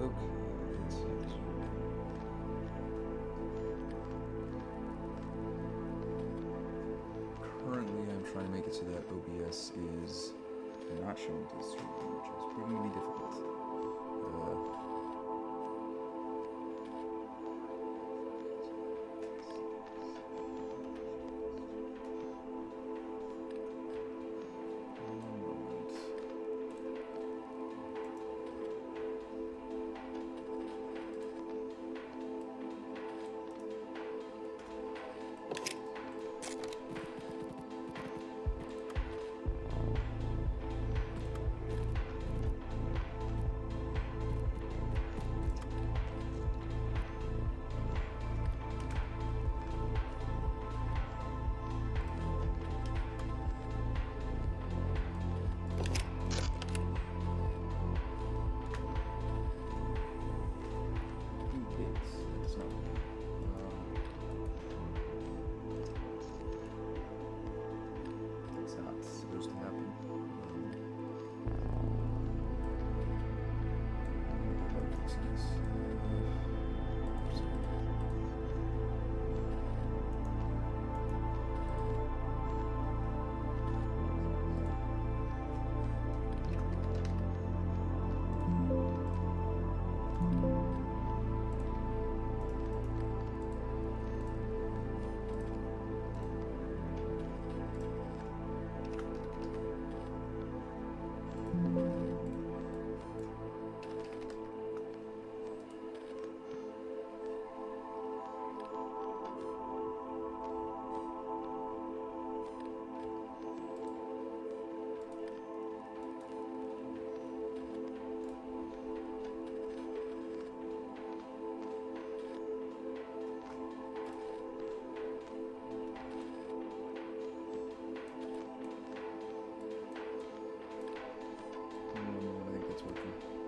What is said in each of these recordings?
Okay, let's see. Currently, I'm trying to make it so that OBS is not showing to the stream, which is proving to be difficult.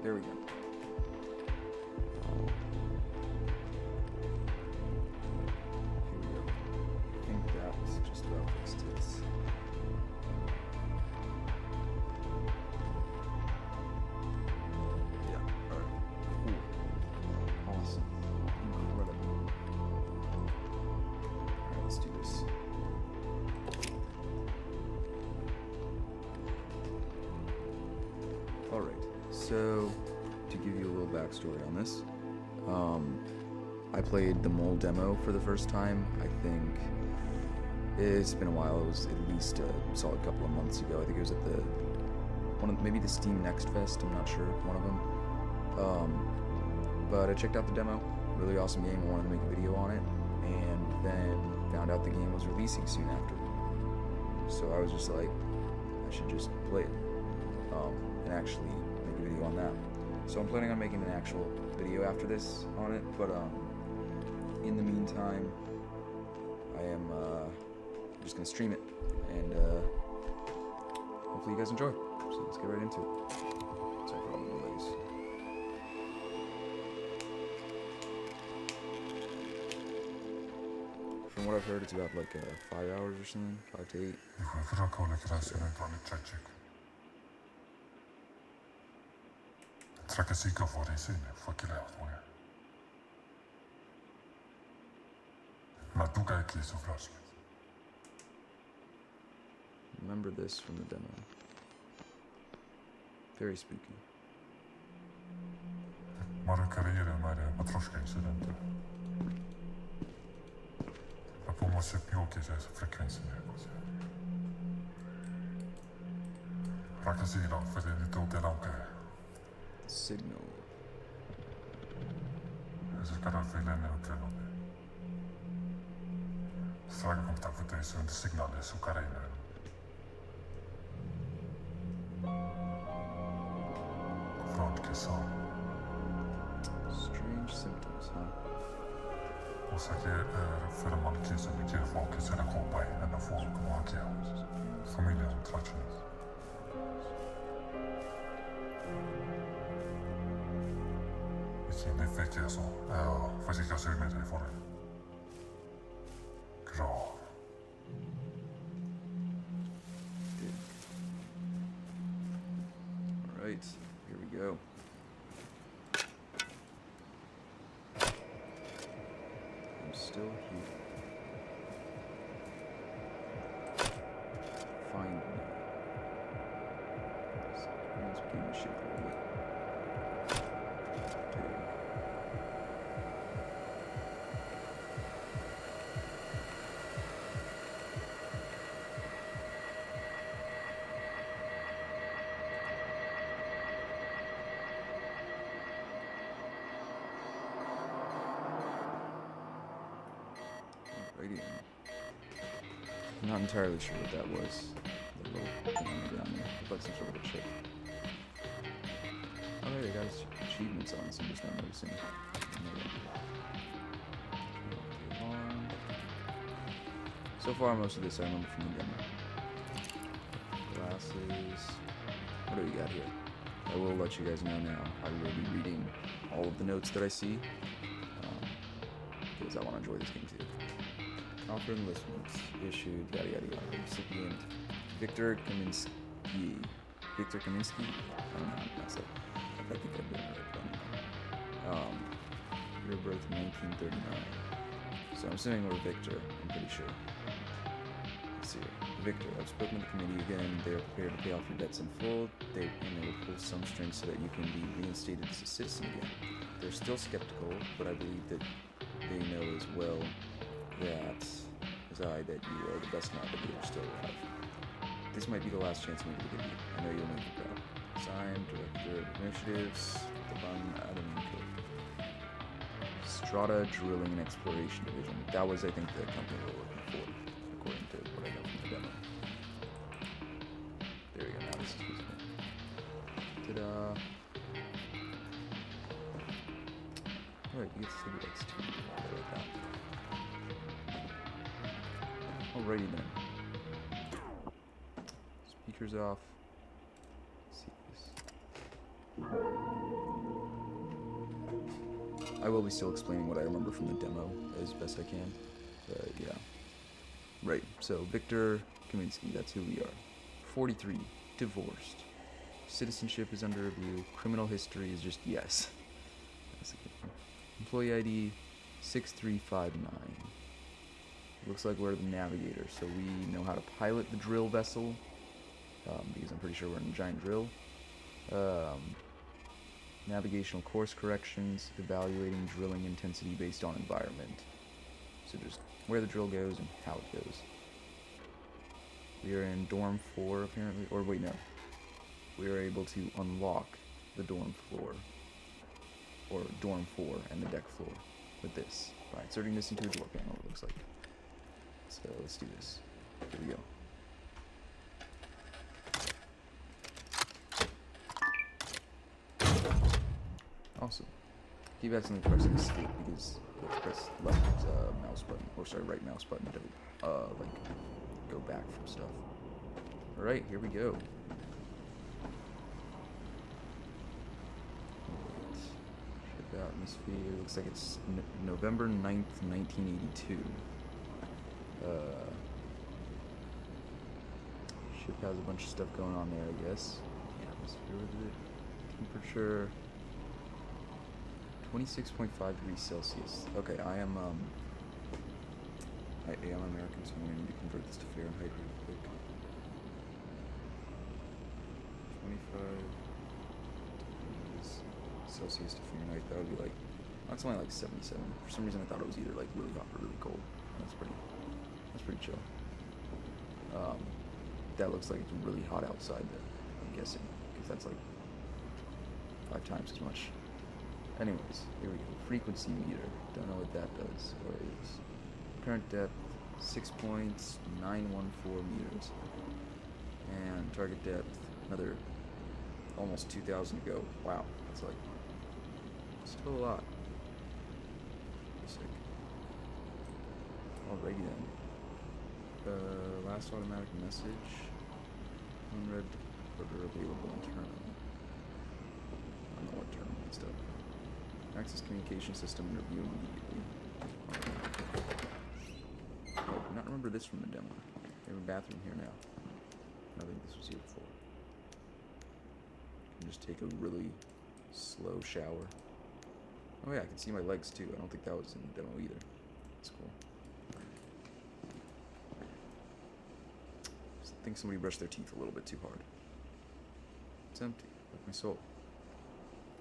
There we go. Here we go. I think that's just about fixed it. Yeah, alright. Cool. Awesome. Incredible. Alright, let's do this. Alright, so to give you a little backstory on this, I played the Mole demo for the first time. I think it's been a while. It was at least a solid couple of months ago. I think it was at maybe the Steam Next Fest, I'm not sure, one of them. But I checked out the demo, really awesome game. I wanted to make a video on it, and then found out the game was releasing soon after. So I was just like, I should just play it, and actually make a video on that. So I'm planning on making an actual video after this on it, but in the meantime, I am just gonna stream it, and hopefully you guys enjoy. So let's get right into it. Sorry for all the delays. From what I've heard, it's about like 5 hours or something, 5 to 8. Remember this from the demo. Very spooky. Moja kariera ma troszkę incydenty. A pomocy piłki ze frekwencji jakoś. Rakasiino för det tog det långt. Signal. Så ska det fylla ner och träna det. Strax kontakt för det så en signal är så karina. Strange symptoms, huh? Och så är för man kissar mycket folk så det kommer en av folk och man kan familjen tratchen. Vilken effekt är så? Ja, faktiskt jag ser med det för det. Grav. All right, here we go. still here. Find me. Screens became a shape a little bit. Alrighty. I'm not entirely sure what that was. The little thing on the ground there. Looks like some sort of a chip. Alright, I got achievements on this, I'm just not noticing. So far, most of this I remember from the demo. Glasses. What do we got here? I will let you guys know now. I will be reading all of the notes that I see. Because I want to enjoy this game too. Offer enlistments. Issued. Yada yada yada. Recipient. Victor Kaminsky. Victor Kaminsky? I don't know how to pronounce that. I think I've been right. Year of birth 1939. So I'm assuming we're Victor, I'm pretty sure. Let's see here. Victor, I've spoken to the committee again. They are prepared to pay off your debts in full. They will pull some strings so that you can be reinstated as a citizen again. They're still skeptical, but I believe that they know as well that, as I, that you are the best navigator still alive. This might be the last chance I'm going to give you. I know you'll make me proud. Signed, Director of Initiatives, Stepan Adamenko. Strata Drilling and Exploration Division. That was, I think, the company we were working for, according to what I know from the demo. There we go, now this is visible. Ta-da! Alright, you get cigarettes too. I like that. Alrighty then. Speakers off. Let's see this. I will be still explaining what I remember from the demo as best I can. But yeah. Right, so Victor Kaminsky, that's who we are. 43, divorced. Citizenship is under review. Criminal history is just yes. That's a good one. Employee ID 6359. Looks like we're the navigator, so we know how to pilot the drill vessel. Because I'm pretty sure we're in a giant drill. Navigational course corrections, evaluating drilling intensity based on environment. So just where the drill goes and how it goes. We are in dorm 4 apparently, or wait no. We are able to unlock the dorm floor, or dorm 4 and the deck floor with this by inserting this into a door panel, it looks like. So let's do this. Here we go. Awesome. Keep accidentally pressing escape because you have to press left mouse button, or sorry, right mouse button to like go back from stuff. All right, here we go. Ship atmosphere. Looks like it's November 9th, 1982. Ship has a bunch of stuff going on there, I guess. Atmosphere with it. Temperature. 26.5 degrees Celsius. Okay, I am American, so I'm going to need to convert this to Fahrenheit real quick. 25 degrees Celsius to Fahrenheit, that would be like, that's only like 77. For some reason I thought it was either like really hot or really cold. That's pretty chill. That looks like it's really hot outside then, I'm guessing, because that's like 5 times as much. Anyways, here we go. Frequency meter. Don't know what that does or is. Current depth 6.914 meters. And target depth another almost 2,000 to go. Wow, that's like still a lot. Sick. Alrighty then. Last automatic message. Unread order available in terminal. I don't know what terminal and stuff. Access communication system and review immediately. Oh, I do not remember this from the demo. We have a bathroom here now. I think this was here before. Can just take a really slow shower. Oh yeah, I can see my legs too. I don't think that was in the demo either. That's cool. I think somebody brushed their teeth a little bit too hard. It's empty, like my soul.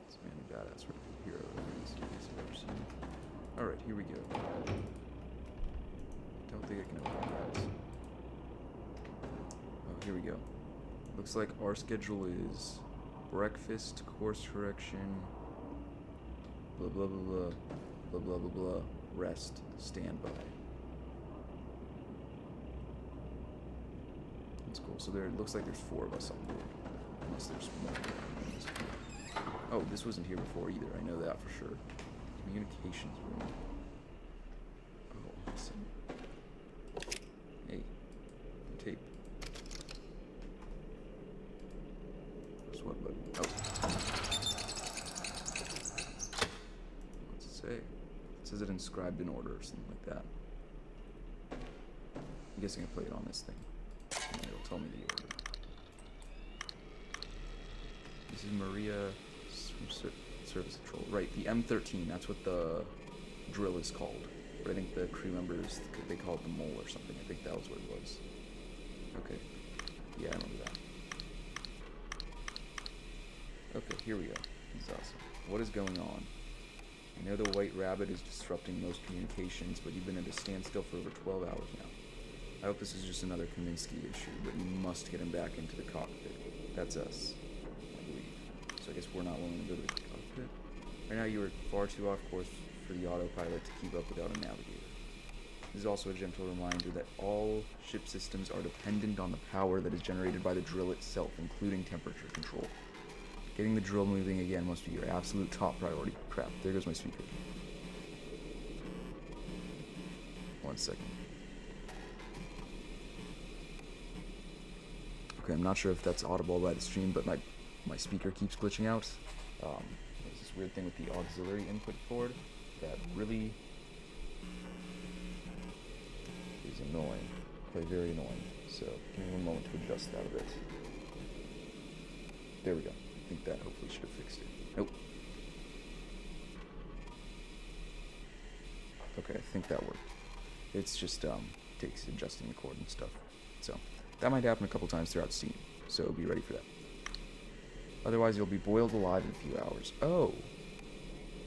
It's a manly badass hero that I've ever seen. Alright, here we go. Don't think I can open that. Oh, here we go. Looks like our schedule is breakfast, course correction, blah blah blah blah, blah blah blah blah, rest, standby. That's cool. So it looks like there's 4 of us on board. Unless there's more. Oh, this wasn't here before either. I know that for sure. Communications room. Oh, awesome. Hey, tape. Press what button? Oh. What's it say? It says it inscribed in order or something like that. I'm guessing I play it on this thing. And it'll tell me the order. This is Maria from Service Control. Right, the M13, that's what the drill is called. But I think the crew members, they call it the mole or something. I think that was what it was. Okay. Yeah, I remember that. Okay, here we go. This is awesome. What is going on? I know the White Rabbit is disrupting most communications, but you've been at a standstill for over 12 hours now. I hope this is just another Kaminsky issue, but you must get him back into the cockpit. That's us, I believe. So I guess we're not willing to go to the cockpit. Right now you are far too off course for the autopilot to keep up without a navigator. This is also a gentle reminder that all ship systems are dependent on the power that is generated by the drill itself, including temperature control. Getting the drill moving again must be your absolute top priority. Crap, there goes my speaker. 1 second. Okay, I'm not sure if that's audible by the stream, but my speaker keeps glitching out. There's this weird thing with the auxiliary input port that really is annoying. Quite very annoying. So give me 1 moment to adjust that a bit. There we go. I think that hopefully should have fixed it. Nope. Okay, I think that worked. It's just takes adjusting the cord and stuff. So that might happen a couple times throughout Steam, so be ready for that. Otherwise, you'll be boiled alive in a few hours. Oh.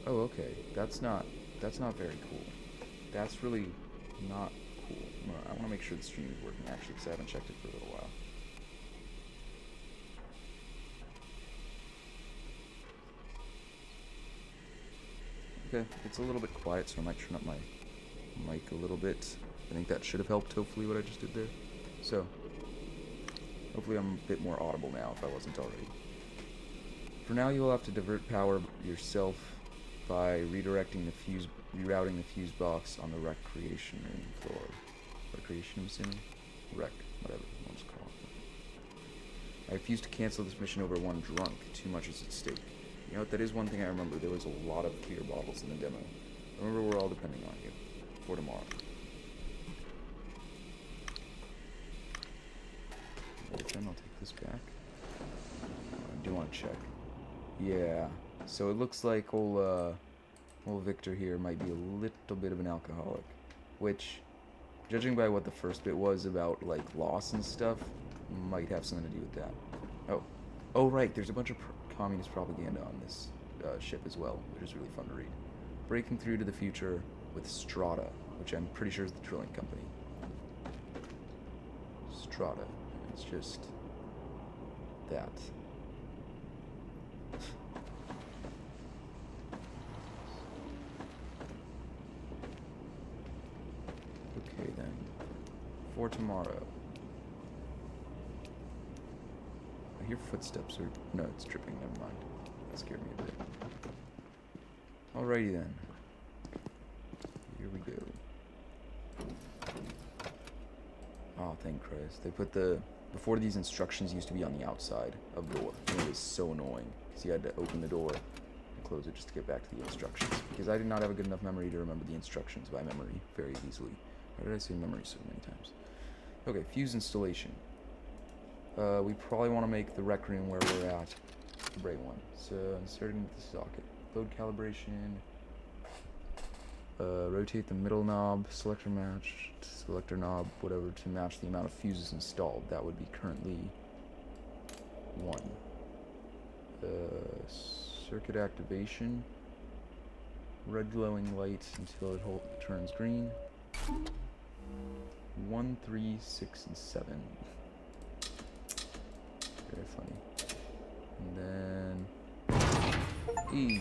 Oh, okay. That's not very cool. That's really not cool. I want to make sure the stream is working, actually, because I haven't checked it for a little while. Okay, it's a little bit quiet, so I might turn up my mic a little bit. I think that should have helped, hopefully, what I just did there. So, hopefully I'm a bit more audible now, if I wasn't already. For now, you will have to divert power yourself by rerouting the fuse box on the recreation room floor. Recreation, I'm assuming? Rec, whatever you want to call it. I refuse to cancel this mission over one drunk. Too much is at stake. You know what, that is one thing I remember. There was a lot of clear bottles in the demo. Remember, we're all depending on you for tomorrow. Then I'll take this back. I do want to check. Yeah, so it looks like old Victor here might be a little bit of an alcoholic, which, judging by what the first bit was about, like, loss and stuff, might have something to do with that. Oh right, there's a bunch of communist propaganda on this ship as well, which is really fun to read. Breaking through to the future with Strata, which I'm pretty sure is the drilling company. Strata. It's just that. Okay then. For tomorrow. I hear footsteps or no, it's tripping, never mind. That scared me a bit. Alrighty then. Here we go. Oh, thank Christ. They put before these instructions used to be on the outside of the door. And it was so annoying, because you had to open the door and close it just to get back to the instructions. Because I did not have a good enough memory to remember the instructions by memory very easily. Why did I say memory so many times? Okay, fuse installation. We probably want to make the rec room where we're at the right one. So inserting the socket. Load calibration. Rotate the middle knob, selector knob, whatever, to match the amount of fuses installed. That would be currently 1. Circuit activation. Red glowing light until it turns green. 1, 3, 6, and 7. Very funny. And then E.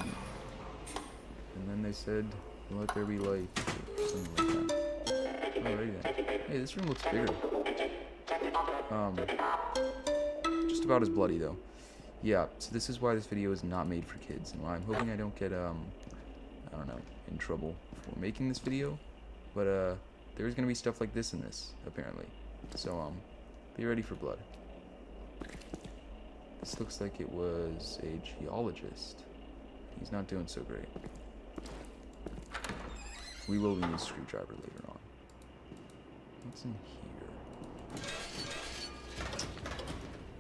And then they said, "Let there be light." Or something like that. Alrighty then. Hey, this room looks bigger. Just about as bloody though. Yeah, so this is why this video is not made for kids, and why I'm hoping I don't get I don't know, in trouble for making this video. But there's gonna be stuff like this in this, apparently. So be ready for blood. This looks like it was a geologist. He's not doing so great. We will need a screwdriver later on. What's in here?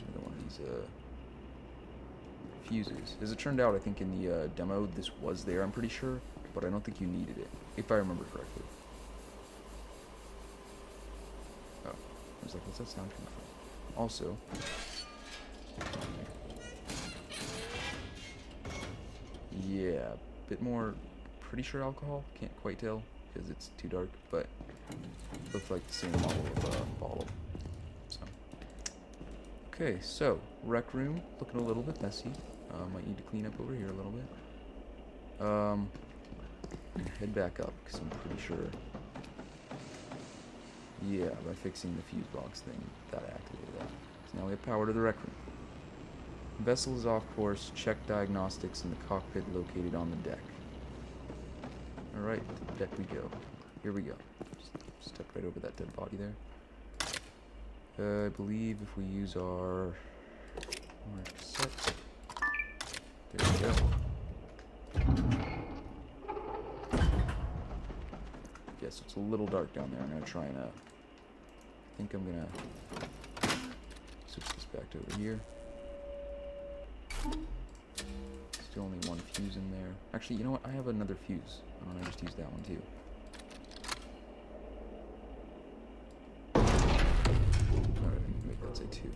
Another one of these fuses. As it turned out, I think in the demo this was there, I'm pretty sure, but I don't think you needed it, if I remember correctly. Oh, I was like, what's that sound coming from? Also, yeah, a bit more, pretty sure alcohol, can't quite tell because it's too dark, but looks like the same model of bottle. So, okay, so rec room looking a little bit messy. Might need to clean up over here a little bit. Head back up because I'm pretty sure. Yeah, by fixing the fuse box thing, that activated that. So now we have power to the rec room. Vessel is off course. Check diagnostics in the cockpit located on the deck. Alright, to the deck we go. Here we go. Stuck right over that dead body there. I believe if we use our cassette. There we go. Yeah, so it's a little dark down there. I'm gonna try and I think I'm gonna switch this back to over here. Still only one fuse in there. Actually, you know what? I have another fuse. Why don't I just use that one too? Alright, make that say 2.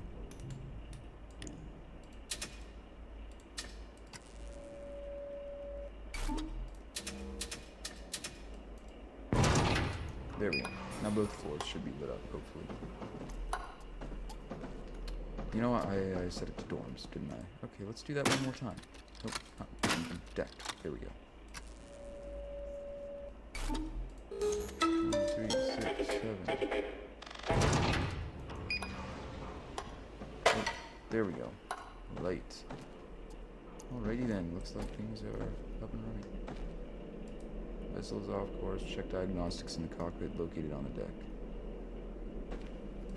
There we go. Now both floors should be lit up, hopefully. You know what? I set it to dorms, didn't I? Okay, let's do that one more time. Nope, not deck. There we go. 1, 3, 6, 7. Oh, there we go. Light. Alrighty then. Looks like things are up and running. Vessel is off course. Check diagnostics in the cockpit located on the deck.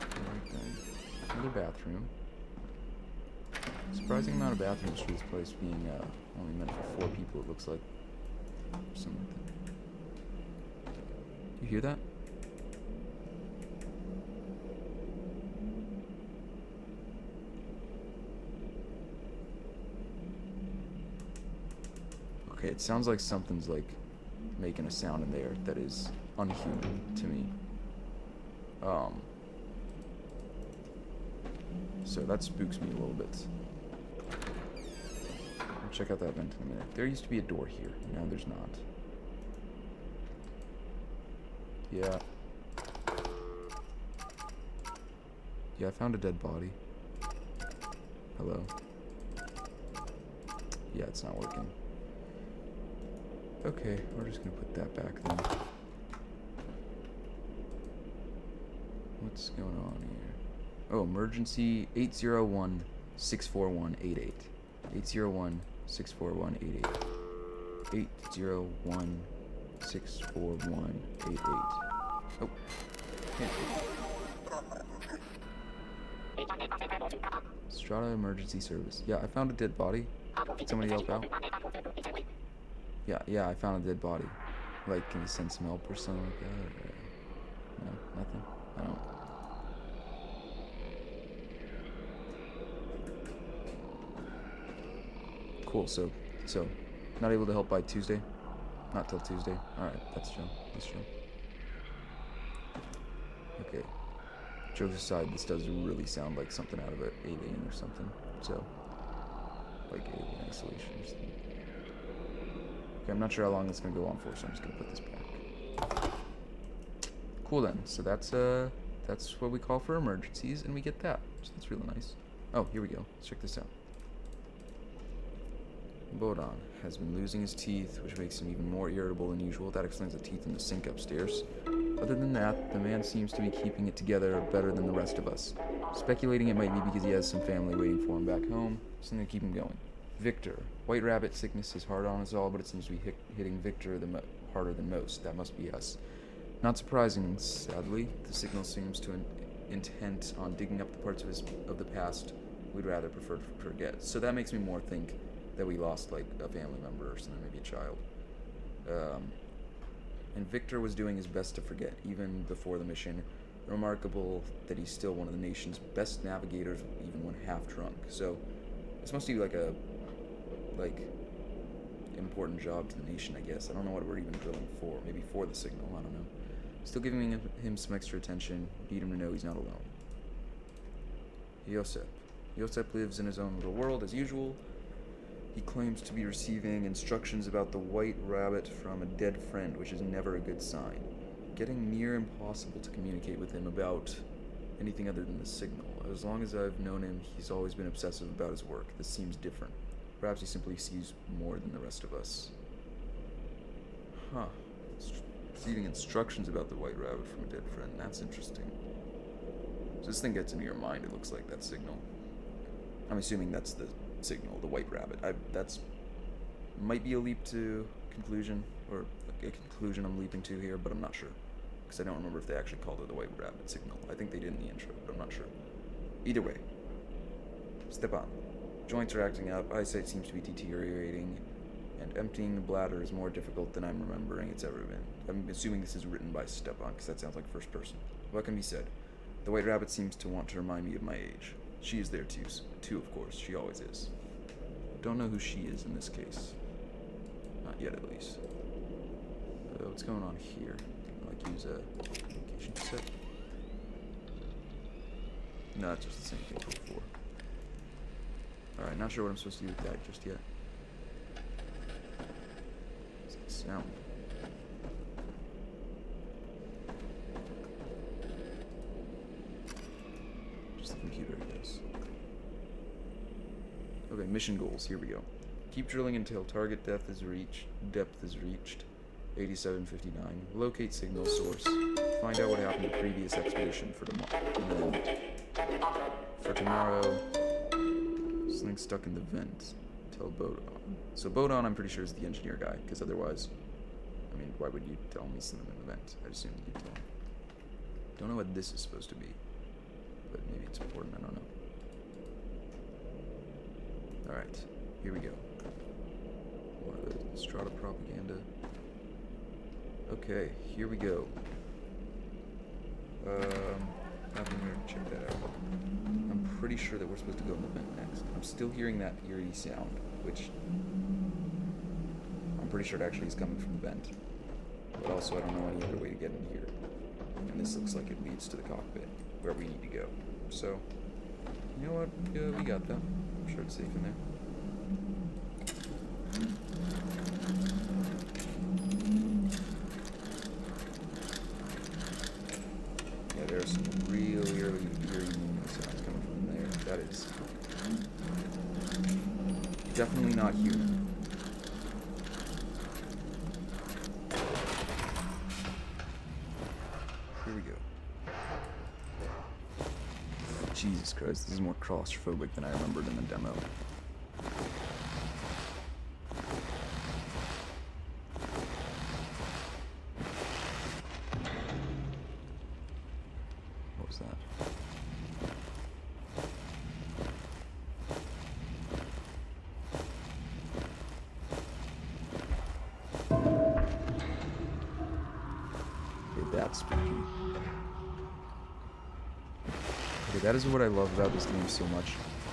Alright then. Another bathroom. Surprising amount of bathrooms for this place being only meant for 4 people, it looks like. Something like that. You hear that? Okay, it sounds like something's like making a sound in there that is unhuman to me. So that spooks me a little bit. I'll check out that vent in a minute. There used to be a door here. No, there's not. Yeah. Yeah, I found a dead body. Hello. Yeah, it's not working. Okay, we're just gonna put that back then. What's going on here? Oh, emergency 801-641-88. 801-641-88. 801-641-88. Oh. Can't. Strata Emergency Service. Yeah, I found a dead body. Did somebody help out? Yeah, I found a dead body. Like, can you send some help or something like that? Or, no, nothing? I don't. Cool, so, not able to help by Tuesday? Not till Tuesday. Alright, that's chill. That's chill. Okay. Jokes aside, this does really sound like something out of an Alien or something. So, like Alien Isolation or something. Okay, I'm not sure how long it's gonna go on for, so I'm just gonna put this back. Cool then. So that's what we call for emergencies, and we get that. So that's really nice. Oh, here we go. Let's check this out. Bodon has been losing his teeth, which makes him even more irritable than usual. That explains the teeth in the sink upstairs. Other than that, the man seems to be keeping it together better than the rest of us. Speculating it might be because he has some family waiting for him back home, something to keep him going. Victor. White rabbit sickness is hard on us all, but it seems to be hitting Victor harder than most. That must be us. Not surprising, sadly. The signal seems to intent on digging up the parts of the past we'd rather prefer to forget. So that makes me more think that we lost, like, a family member or something, maybe a child. And Victor was doing his best to forget, even before the mission. Remarkable that he's still one of the nation's best navigators, even when half drunk. So, this must be like a, important job to the nation, I guess. I don't know what we're even drilling for. Maybe for the signal, I don't know. Still giving him some extra attention. Need him to know he's not alone. Yosep. Yosep lives in his own little world, as usual. He claims to be receiving instructions about the white rabbit from a dead friend, which is never a good sign. Getting near impossible to communicate with him about anything other than the signal. As long as I've known him, he's always been obsessive about his work. This seems different. Perhaps he simply sees more than the rest of us. Huh. Receiving instructions about the white rabbit from a dead friend. That's interesting. So this thing gets into your mind, it looks like, that signal. I'm assuming that's the signal, the white rabbit. That's might be a leap to conclusion, or a conclusion I'm leaping to here, but I'm not sure. Because I don't remember if they actually called it the white rabbit signal. I think they did in the intro, but I'm not sure. Either way. Stepan. Joints are acting up, eyesight seems to be deteriorating, and emptying the bladder is more difficult than I'm remembering it's ever been. I'm assuming this is written by Stepan, because that sounds like first person. What can be said? The white rabbit seems to want to remind me of my age. She is there too, of course. She always is. Don't know who she is in this case. Not yet, at least. What's going on here? Like, use a communication set? No, it's just the same thing as before. Alright, not sure what I'm supposed to do with that just yet. What's that sound? Just the computer, I guess. Okay, mission goals. Here we go. Keep drilling until target depth is reached. 8759. Locate signal source. Find out what happened to previous expedition for tomorrow. And then for tomorrow, something stuck in the vent. Tell Bodon. So Bodon, I'm pretty sure, is the engineer guy, because otherwise, I mean, why would you tell me something in the vent? I assume you'd tell me. Don't know what this is supposed to be, but maybe it's important. I don't know. Alright, here we go. More of the Strata propaganda. Okay, here we go. I'm gonna check that out. I'm pretty sure that we're supposed to go in the vent next. I'm still hearing that eerie sound, which I'm pretty sure it actually is coming from the vent. But also I don't know any other way to get in here. And this looks like it leads to the cockpit, where we need to go. So, you know what? Yeah, we got that. I'm sure it's safe in there. Yeah, there's some really eerie sounds coming from there. That is definitely not human. Here we go. Jesus Christ, this is more claustrophobic than I remembered in the demo. What was that? Okay, that's spooky. Okay, that is what I love about this game so much.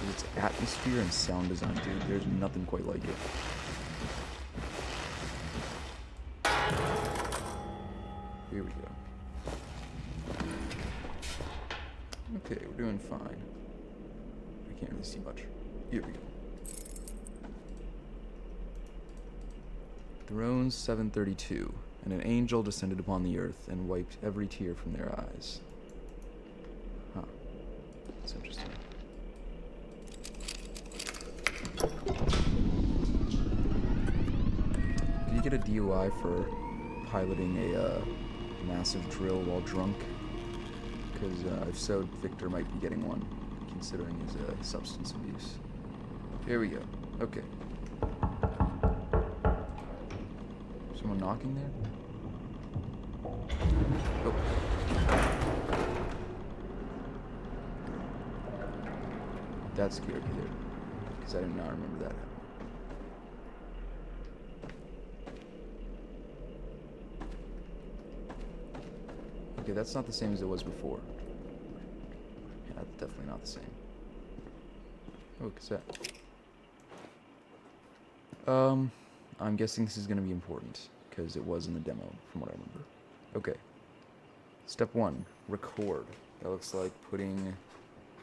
Its atmosphere and sound design, dude. There's nothing quite like it. Here we go. Okay, we're doing fine. I can't really see much. Here we go. Thrones 732, and an angel descended upon the earth and wiped every tear from their eyes. Huh. That's interesting. Did you get a DUI for piloting a massive drill while drunk? Because if so, Victor might be getting one, considering his substance abuse. Here we go. Okay. Someone knocking there? Oh. That scared me there, because I did not remember that happening. Okay, that's not the same as it was before. Yeah, that's definitely not the same. Oh, cassette. I'm guessing this is going to be important, because it was in the demo, from what I remember. Okay. Step 1, record. That looks like putting...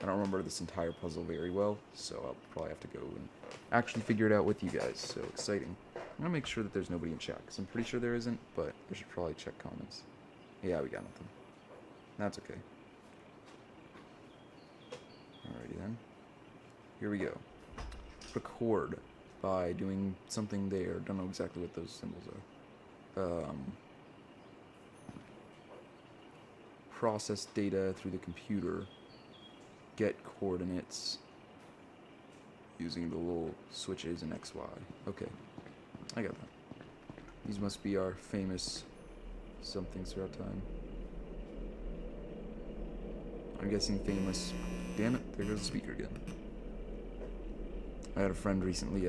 I don't remember this entire puzzle very well, so I'll probably have to go and actually figure it out with you guys, so exciting. I'm going to make sure that there's nobody in chat, because I'm pretty sure there isn't, but I should probably check comments. Yeah, we got nothing. That's okay. Alrighty then. Here we go. Record by doing something there. Don't know exactly what those symbols are. Process data through the computer. Get coordinates using the little switches in XY. Okay, I got that. These must be our famous somethings throughout time. I'm guessing famous. Damn it, there goes the speaker again. I had a friend recently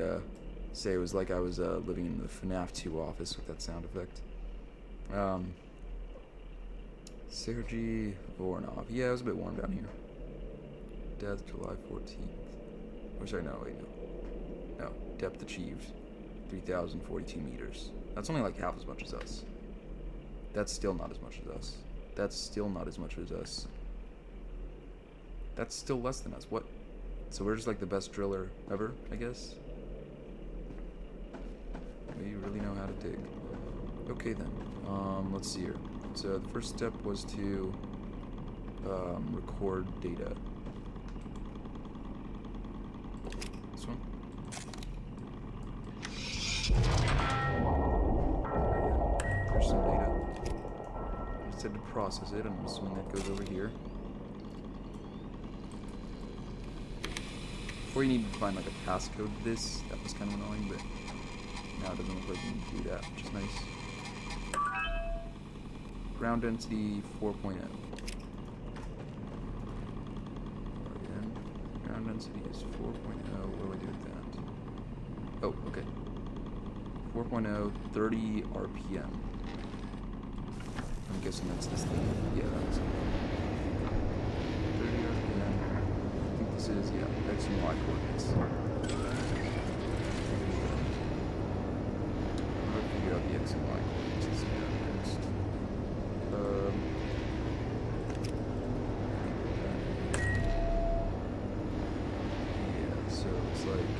say it was like I was living in the FNAF 2 office with that sound effect. Sergei Voronov. Yeah, it was a bit warm down here. Death July 14th. Oh, sorry, no, wait, no. No, depth achieved 3,042 meters. That's only like half as much as us. That's still not as much as us. That's still not as much as us. That's still less than us. What? So we're just like the best driller ever, I guess? We really know how to dig. Okay then. Let's see here. So the first step was to record data. This one. There's some data. I said to process it. I'm assuming that goes over here. Before you need to find like a passcode to this. That was kind of annoying, but now it doesn't look like you need to do that, which is nice. Ground density 4.0. Again, ground density is 4.0. What do I do with that? Oh, okay. 4.0, 30 RPM. I'm guessing that's this thing. Yeah, that's it. 30 RPM. I think this is, yeah, X and Y coordinates. I'll figure out the X and Y coordinates. Let's see that next. Yeah, so it's like,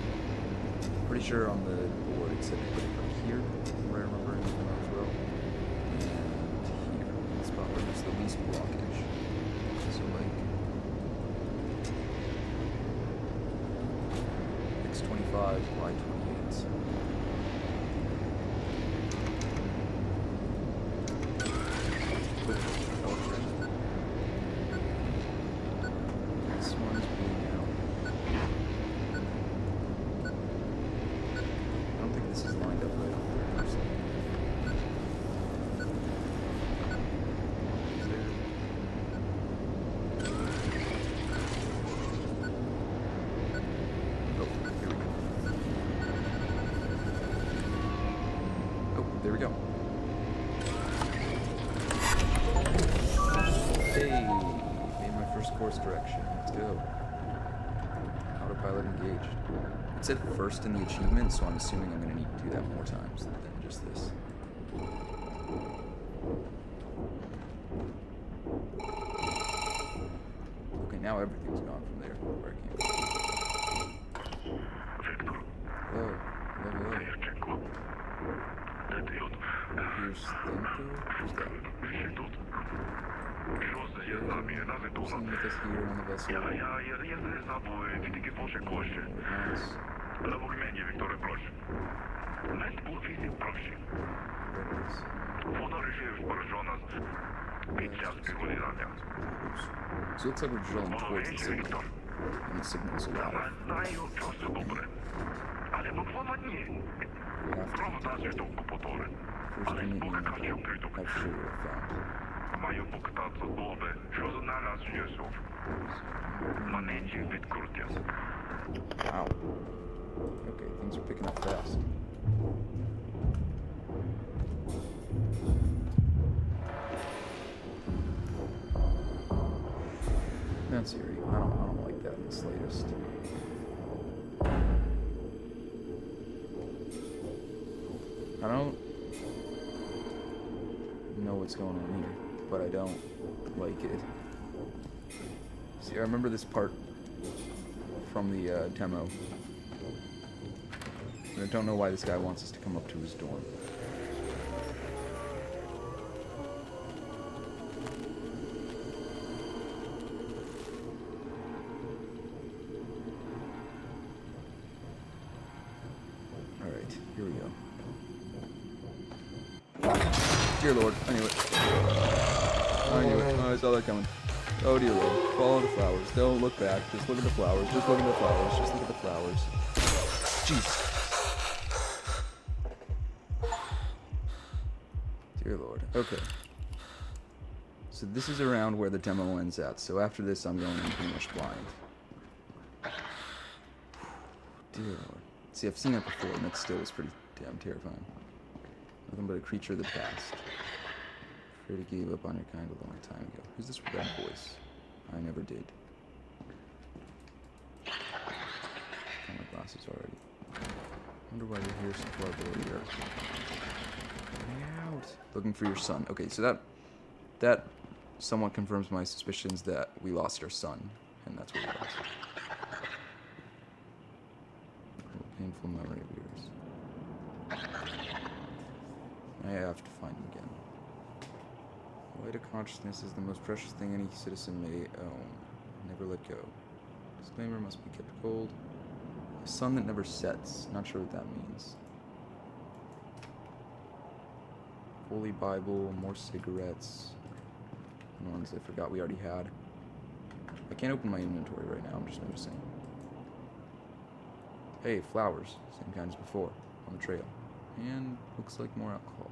pretty sure on the board it said to put it up here, where I remember in the demo as well. And here, the spot where there's the least blockage. So like, X25, Y28. This one is blue now. I don't think this is lined up right on there, personally. Is there? Oh, here we go. Oh, there we go. Hey, made my first course direction. Let's go. Autopilot engaged. It said first in the achievement, so I'm assuming I'm going to need to do that more times than just this. Okay, now everything's gone from there. Where I came from. Виктор, Hello. Hello. Євченко. Де ти от? Here's Stinko. Who's that? Всі тут? Що за є з нами? Рази тут? Sitting with us here on the vessel. Я не забув, тільки Боже кошти. With us. Левок мені, Вікторе, прошу. Навіть був візит прошу. There it is. Воно режив спорожона під час пігулірання. So it looks like we're drilling Воно towards the віче, signal. Віктор. And the signal's a lot. Знаю, що все добре. Але буквально ні. We have to Правда, свідомку потори. first Але we need Бога to качу прийду. have sure we're found. Маю покататися добре, що за нас Єсов. Манечі відкрутя. Wow. Okay, things are picking up fast. That's eerie. I don't like that in the slightest. I don't know what's going on here, but I don't like it. See, I remember this part from the demo. And I don't know why this guy wants us to come up to his dorm. Alright, here we go. Dear Lord, I knew it. I knew it. Oh, I saw that coming. Oh dear Lord, follow the flowers. Don't look back. Just look at the flowers. Just look at the flowers. Just look at the flowers. Jeez. Dear Lord. Okay. So this is around where the demo ends at. So after this, I'm going in pretty much blind. Dear Lord. See, I've seen it before, and that still was pretty damn terrifying. Nothing but a creature of the past. Afraid I gave up on your kind a long time ago. Who's this red voice? I never did. Got my glasses already. Wonder why you're here so far below the earth. Get out! Looking for your son. Okay, so that somewhat confirms my suspicions that we lost our son, and that's what we lost. A painful memory of yours. I have to find him again. The light of consciousness is the most precious thing any citizen may own. Never let go. Disclaimer must be kept cold. A sun that never sets. Not sure what that means. Holy Bible, more cigarettes. And ones I forgot we already had. I can't open my inventory right now, I'm just noticing. Hey, flowers. Same kind as before. On the trail. And looks like more alcohol.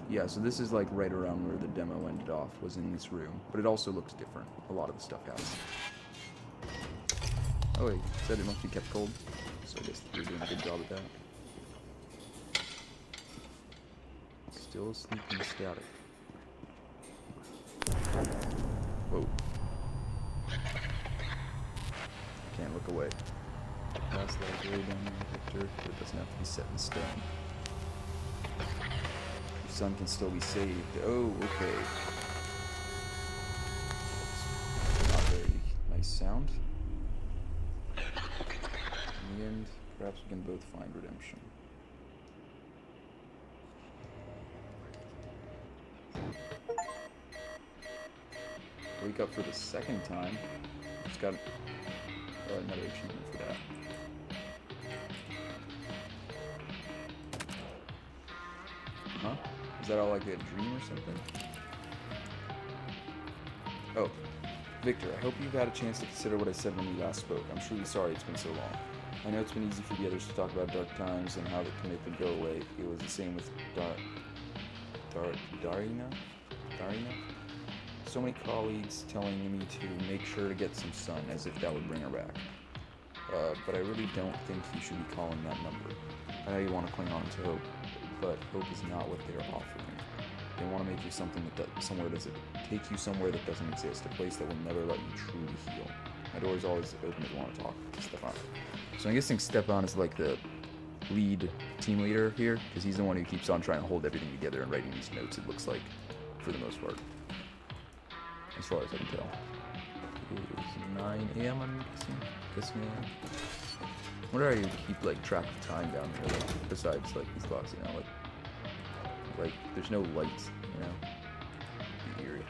Yeah, so this is like right around where the demo ended off, was in this room. But it also looks different. A lot of the stuff has. Oh wait, said it must be kept cold. So I guess you're doing a good job at that. Still asleep in the static. Whoa. Can't look away. Past that is way down there, Victor, but it doesn't have to be set in stone. Your son can still be saved. Oh, okay. That's not very nice sound. In the end, perhaps we can both find redemption. Wake up for the second time. Just got another achievement for that. Huh? Is that all like a dream or something? Oh, Victor, I hope you've had a chance to consider what I said when we last spoke. I'm truly sorry it's been so long. I know it's been easy for the others to talk about dark times and how they can make them go away. It was the same with Darina? So many colleagues telling me to make sure to get some sun, as if that would bring her back. But I really don't think you should be calling that number. I know you want to cling on to hope, but hope is not what they're offering. They want to make you something that take you somewhere that doesn't exist, a place that will never let you truly heal. My door is always open if you want to talk to Stefan. So I'm guessing Stefan is like the lead team leader here, because he's the one who keeps on trying to hold everything together and writing these notes, it looks like, for the most part. As far as I can tell. It is 9 a.m. I'm guessing a.m. I wonder how you keep, like, track of time down here, like, besides, like, these clocks, you know, like, there's no lights, you know? Be eerie.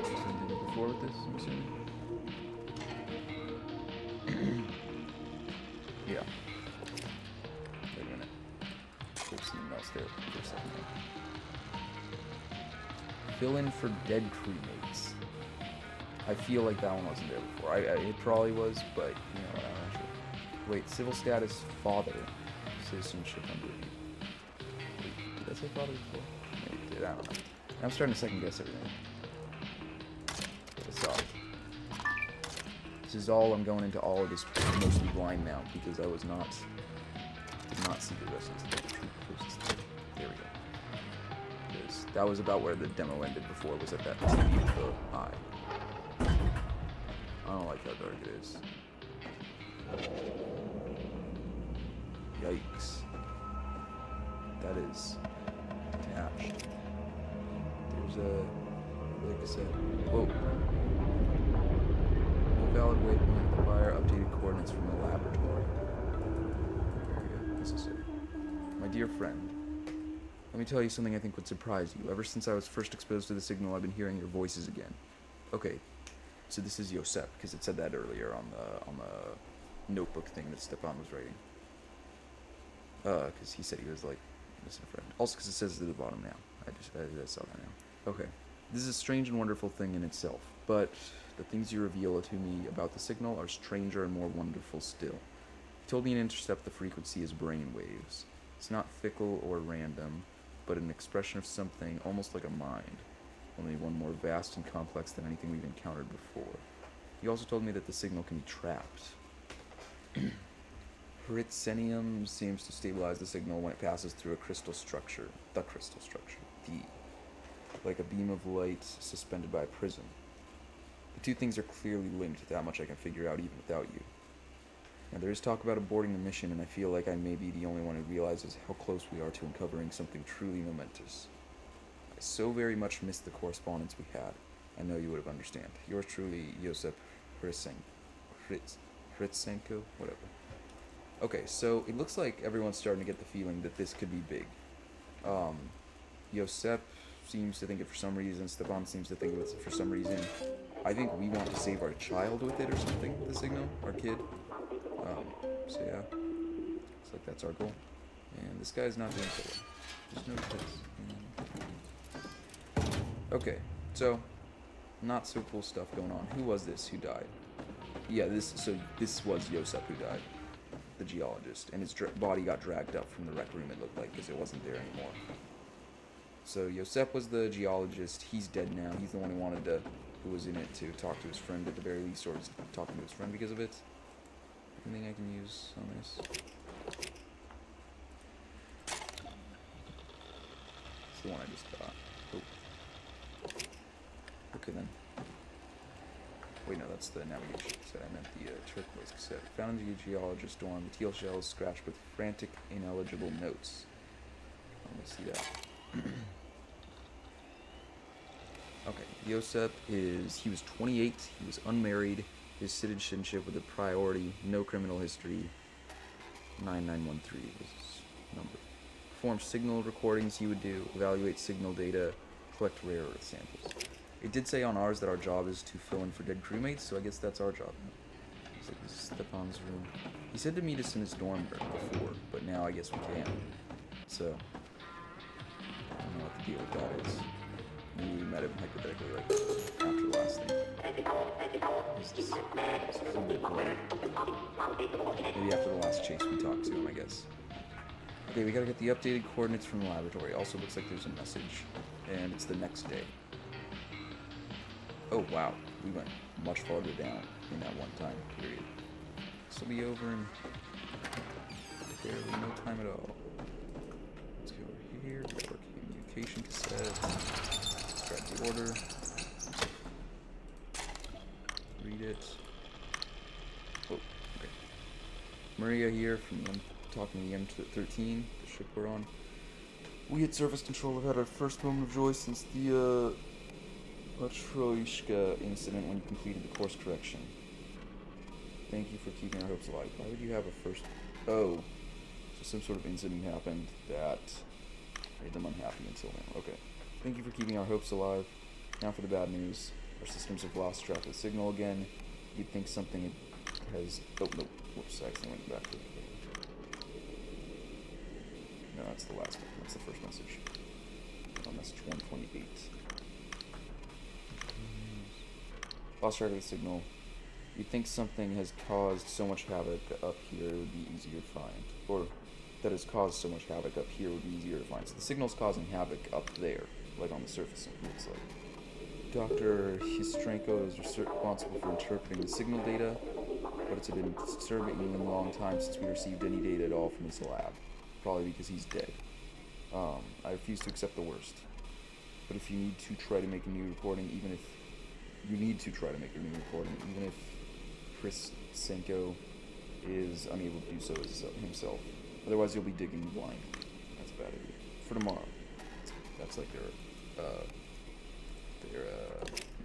Something before with this, I'm assuming? Yeah. Wait a minute. There's something else there for a second. Fill in for dead crewmates. I feel like that one wasn't there before. It probably was, but you know what, I'm not sure. Wait, civil status father. Citizenship under review. Wait, did I say father before? Maybe it did, I don't know. I'm starting to second guess everything. Sorry. This is all, I'm going into all of this mostly blind now, because I did not see the rest of the troop. There we go. Because that was about where the demo ended before, was at that TV with the eye. I don't like how dark it is. Yikes. That is attached. There's a, like I said, whoa. No valid waypoint require updated coordinates from the laboratory. Area necessary. My dear friend, let me tell you something I think would surprise you. Ever since I was first exposed to the signal, I've been hearing your voices again. Okay, so this is Yosep, because it said that earlier on the notebook thing that Stepan was writing. Because he said he was like, listen, friend. Also, because it says at the bottom now. I saw that now. Okay. This is a strange and wonderful thing in itself, but the things you reveal to me about the signal are stranger and more wonderful still. You told me to intercept the frequency as brain waves. It's not fickle or random, but an expression of something almost like a mind, only one more vast and complex than anything we've encountered before. You also told me that the signal can be trapped. Hertzenium seems to stabilize the signal when it passes through a crystal structure. The crystal structure. Like a beam of light suspended by a prism. The two things are clearly linked, that much I can figure out even without you. Now there is talk about aborting the mission, and I feel like I may be the only one who realizes how close we are to uncovering something truly momentous. I so very much missed the correspondence we had. I know you would have understand. Yours truly, Yosep Hritsenko, whatever. Okay, so it looks like everyone's starting to get the feeling that this could be big. Yosep seems to think it for some reason, Stepan seems to think of it for some reason. I think we want to save our child with it or something, the signal, our kid. So yeah, looks like that's our goal. And this guy's not doing so well. There's no place. Okay, so, not so cool stuff going on. Who was this who died? Yeah, this was Yosep who died, the geologist, and his body got dragged up from the rec room, it looked like, because it wasn't there anymore. So Yosep was the geologist. He's dead now. He's the one who was in it to talk to his friend at the very least, or is talking to his friend because of it. Anything I can use on this? It's the one I just got. Oh. Okay then. Wait, no, that's the navigation cassette. I meant the turquoise cassette. Found in the geologist dorm. The teal shell is scratched with frantic, ineligible notes. Let me see that. Okay, Yosep he was 28, he was unmarried, his citizenship with a priority, no criminal history, 9913 was his number. Perform signal recordings he would do, evaluate signal data, collect rare earth samples. It did say on ours that our job is to fill in for dead crewmates, so I guess that's our job. It's like, this is Stepan's room. He said to meet us in his dorm before, but now I guess we can. So, I don't know what the deal with that is. Maybe we met him hypothetically, like, after the last thing. This is a bit boring. Maybe after the last chase we talked to him, I guess. Okay, we gotta get the updated coordinates from the laboratory. Also looks like there's a message, and it's the next day. Oh, wow. We went much farther down in that one time period. This will be over in barely no time at all. Let's go over here, grab our communication cassette. Grab the order. Read it. Oh, okay. Maria here from talking to the M13, the ship we're on. We at Surface Control have had our first moment of joy since the Patroishka incident when you completed the course correction. Thank you for keeping our hopes alive. Why would you have a first... Oh. So some sort of incident happened that made them unhappy until now. Okay. Thank you for keeping our hopes alive. Now for the bad news. Our systems have lost track of the signal again. You'd think something has... Oh, no. Whoops, I accidentally went back to it. No, that's the last one. That's the first message. Oh, message 128. Lost track of the signal. You'd think something has caused so much havoc up here it would be easier to find. Or that has caused so much havoc up here would be easier to find. So the signal's causing havoc up there, like on the surface, it looks like. Dr. Histrenko is responsible for interpreting the signal data, but it's been disturbingly a long time since we received any data at all from his lab. Probably because he's dead. I refuse to accept the worst. But if you need to try to make a new recording, even if Chris Senko is unable to do so himself. Otherwise, you'll be digging blind. That's a bad idea. For tomorrow. That's like their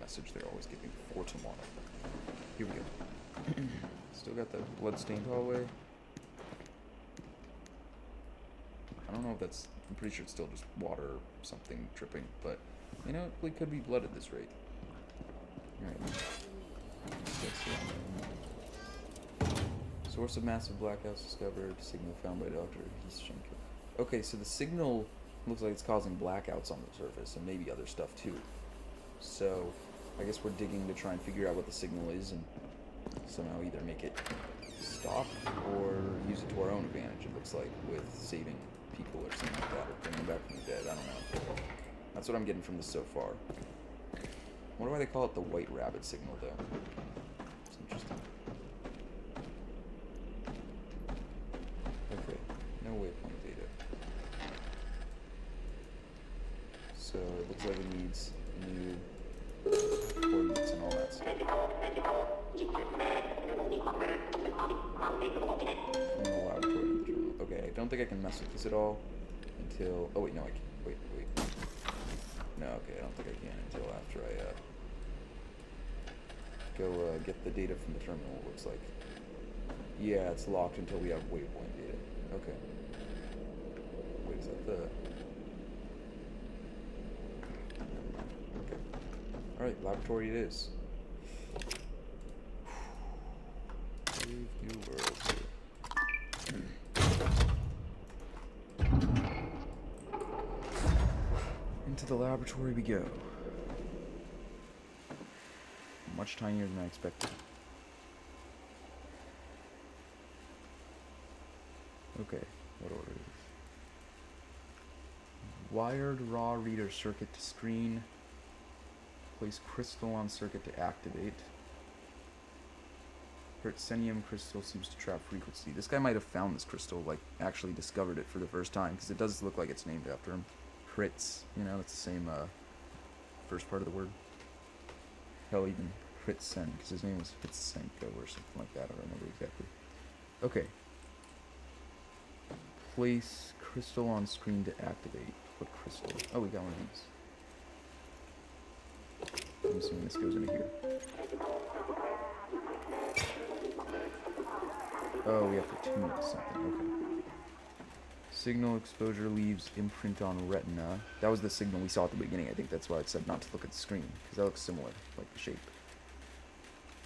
message they're always giving for tomorrow. Here we go. Still got that blood-stained hallway. I don't know if that's... I'm pretty sure it's still just water or something dripping, but, you know, it could be blood at this rate. Alright. Source of massive blackouts discovered. Signal found by Dr. Histrenko. Okay, so the signal looks like it's causing blackouts on the surface, and maybe other stuff too. So, I guess we're digging to try and figure out what the signal is, and somehow either make it stop, or use it to our own advantage, it looks like, with saving people or something like that, or bringing them back from the dead, I don't know. That's what I'm getting from this so far. I wonder why they call it the White Rabbit signal, though. It's interesting. Okay, no waypoint data. So, it looks like it needs new coordinates and all that stuff. From the laboratory. Okay, I don't think I can mess with this at all until... Oh, wait, no, I can. Wait. No, okay, I don't think I can until after I, go, get the data from the terminal, it looks like. Yeah, it's locked until we have waypoint data. Okay. Wait, is that the... Okay. Alright, laboratory it is. Brave new world here. Into the laboratory we go. Much tinier than I expected. Okay, what order is this? Wired raw reader circuit to screen. Place crystal on circuit to activate. Hertzenium crystal seems to trap frequency. This guy might have found this crystal, like, actually discovered it for the first time, because it does look like it's named after him. Fritz, you know, it's the same, first part of the word. Hell, even Fritzen, because his name was Fritzenko or something like that, I don't remember exactly. Okay. Place crystal on screen to activate. What crystal? Oh, we got one of these. I'm assuming this goes into here. Oh, we have to tune it to something, okay. Signal exposure leaves imprint on retina. That was the signal we saw at the beginning. I think that's why it said not to look at the screen, because that looks similar, like the shape.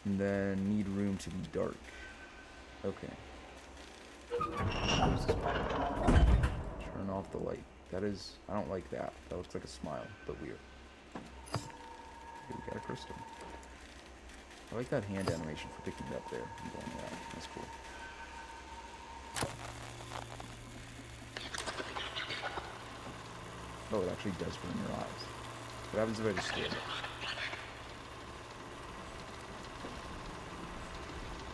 And then need room to be dark. Okay. Turn off the light. That is... I don't like that. That looks like a smile, but weird. Okay, we got a crystal. I like that hand animation for picking it up there and going out. That's cool. Oh, it actually does burn your eyes. What happens if I just stare?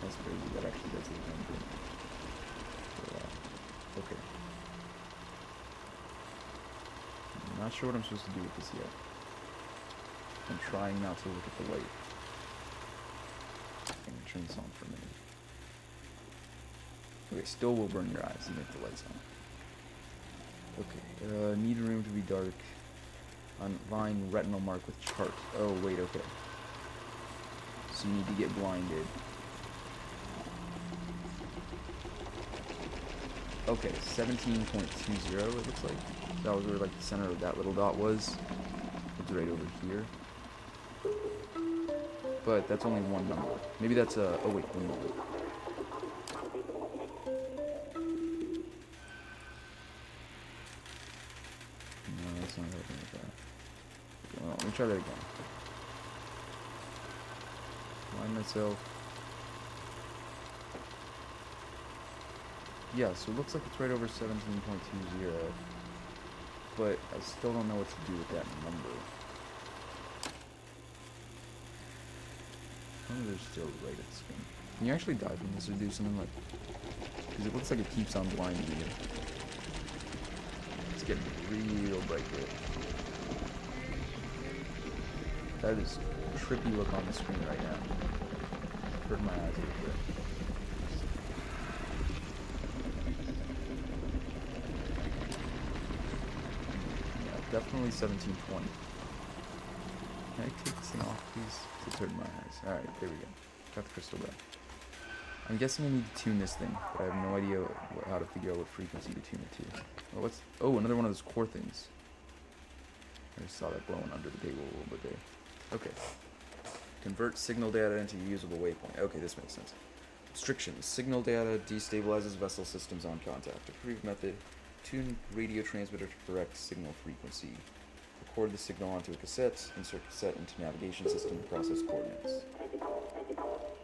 That's crazy. That actually does the same thing. Okay. I'm not sure what I'm supposed to do with this yet. I'm trying not to look at the light. I'm going to turn this on for a minute. Okay, still will burn your eyes even if the light's on. Okay, need room to be dark. Vine retinal mark with chart. Oh, wait, okay. So you need to get blinded. Okay, 17.20 it looks like. That was where like the center of that little dot was. It's right over here. But that's only one number. Maybe that's a... Oh wait, one moment. No, that's not helping with that. Okay, well, let me try that again. Find myself. Yeah, so it looks like it's right over 17.20. But I still don't know what to do with that number. Oh, they're still right at the screen. Can you actually die from this or do something like... Because it looks like it keeps on blinding you. It's getting real bright here. That is a trippy look on the screen right now. Hurt my eyes a little bit. Yeah, definitely 1720. Can I take this thing off, please? It's hurting my eyes. Alright, there we go. Got the crystal back. I'm guessing I need to tune this thing, but I have no idea how to figure out what frequency to tune it to. Oh, what's... Oh, another one of those core things. I just saw that glowing under the table a little bit there. Okay. Convert signal data into usable waypoint. Okay, this makes sense. Restrictions. Signal data destabilizes vessel systems on contact. Approved method. Tune radio transmitter to correct signal frequency. Record the signal onto a cassette. Insert cassette into navigation system to process coordinates.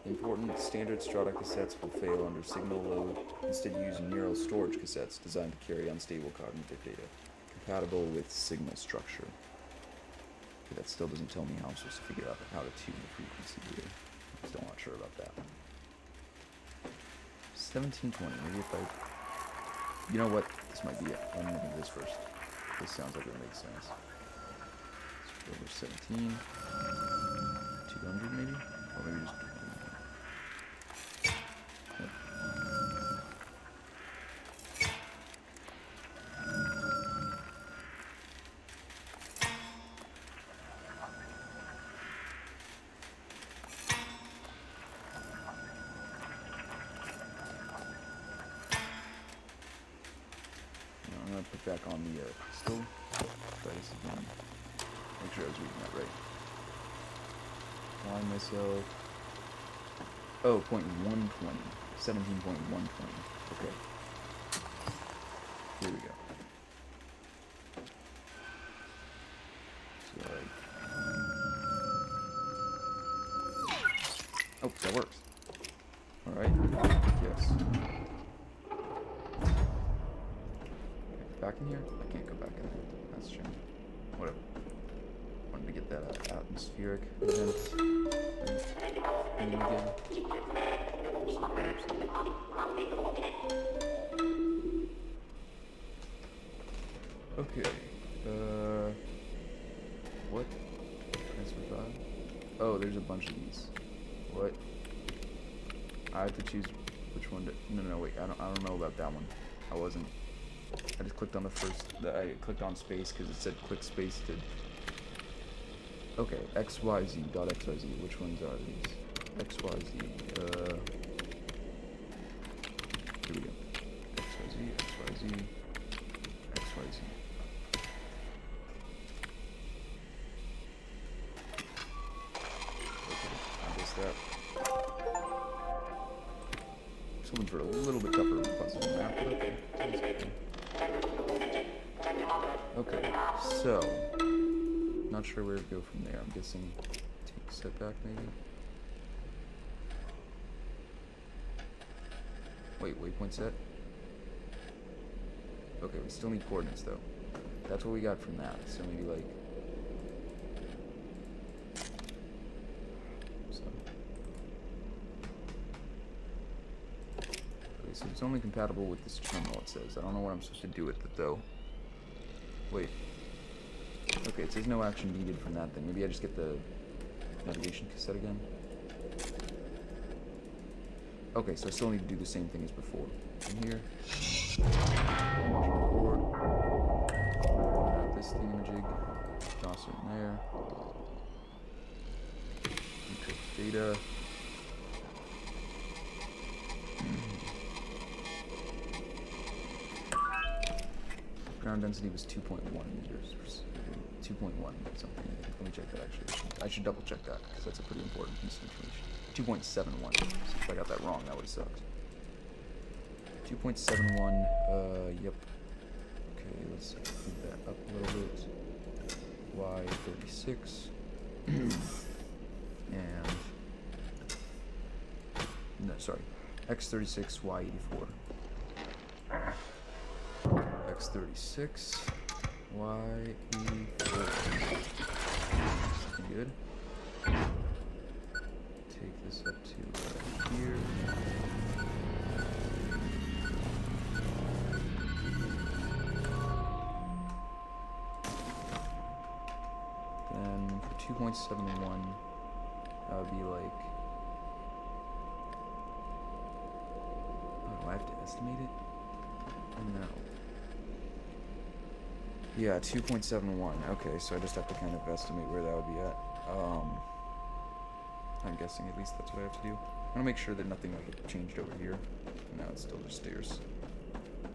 Important standard Strata cassettes will fail under signal load. Instead use neural storage cassettes designed to carry unstable cognitive data. Compatible with signal structure. Okay, that still doesn't tell me how I'm supposed to figure out how to tune the frequency here. I'm still not sure about that. 1720. Maybe if I... You know what? This might be it. I'm going to do this first. This sounds like it makes sense. Over 17. 200 maybe? Or maybe just... I'm going to put back on the crystal. Try this again. Make sure I was reading that right. Find myself. Oh, 0.120. 17.120. Okay. Here we go. So, oh, that works. Alright. Yes. Back in here? I can't go back in there. That's a shame. Whatever. Wanted to get that atmospheric event thing again. Okay. What? Transfer file? Oh, there's a bunch of these. What? I have to choose which one to... No, wait. I don't know about that one. I just clicked on the first... I clicked on space because it said click space to... Okay, XYZ, .xyz. Which ones are these? XYZ. Here we go. XYZ, XYZ, XYZ. Okay, I guess that... Something for a little bit tougher puzzle map, but okay. Okay, so... Not sure where to go from there. I'm guessing take a step back, maybe? Wait, waypoint set? Okay, we still need coordinates, though. That's what we got from that. So maybe, like... So... Okay, so it's only compatible with this terminal, it says. I don't know what I'm supposed to do with it, though. Wait. Okay, it says no action needed from that thing. Maybe I just get the navigation cassette again. Okay, so I still need to do the same thing as before. In here. Record. Add this thingamajig. Toss it in there. Encrypt data. Ground density was 2.1 meters. 2.1 something. Let me check that actually. I should double check that because that's a pretty important piece of information. 2.71. So if I got that wrong, that would have sucked. 2.71. Yep. Okay, let's speed that up a little bit. Y36. And no, sorry. X36, Y84. X36, Y84. Something good. Take this up to here. Then for 2.71, that would be like. Oh, do I have to estimate it? No. Yeah, 2.71. Okay, so I just have to kind of estimate where that would be at. I'm guessing at least that's what I have to do. I want to make sure that nothing like changed over here. No, it's still just stairs.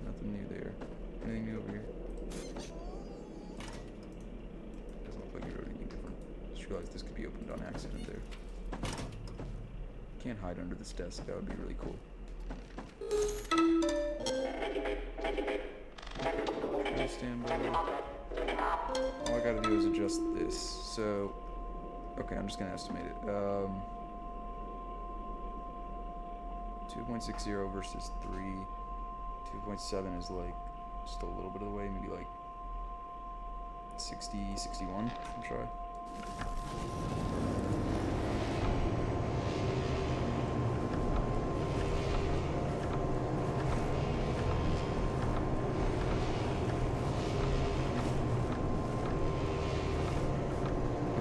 Nothing new there. Anything new over here? Doesn't look like it wrote anything different. Just realized this could be opened on accident there. Can't hide under this desk. That would be really cool. Stand by. All I gotta do is adjust this. So, okay, I'm just gonna estimate it. 2.60 versus 3. 2.7 is like just a little bit of the way, maybe like 60, 61. I'll try.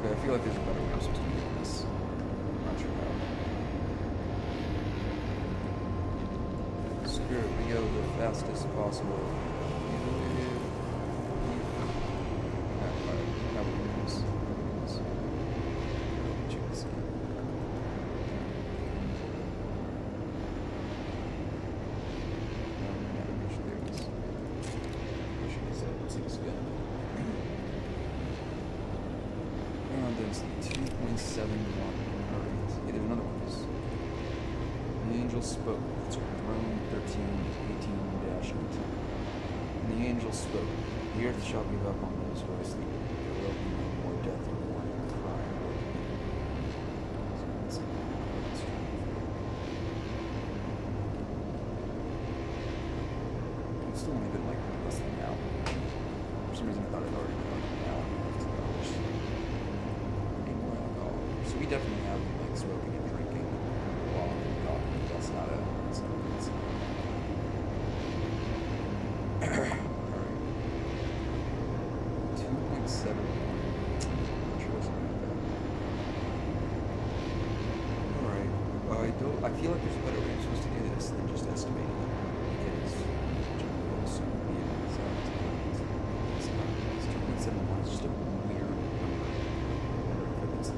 I feel like there's a better way I'm supposed to do this. I'm not sure how. Screw it, we go the fastest possible. Spoke. It's Rome 13:18-18. And the angel spoke. The earth shall give up on those who are asleep. There will be no more death or mourning or crying or pain. It's still only been like less than an hour. For some reason I thought it already been like an hour and a half, 2 hours. Need more alcohol. So we definitely have like smoking and drinking while I'm talking. That's not a good sign. Alright. 2.7. Not sure what's about that. Alright. I feel like there's a better way I'm supposed to do this than just estimating it. Because generally I assume it would be an exact. It's not. It's 2.71. It's just a weird number. I wonder if it's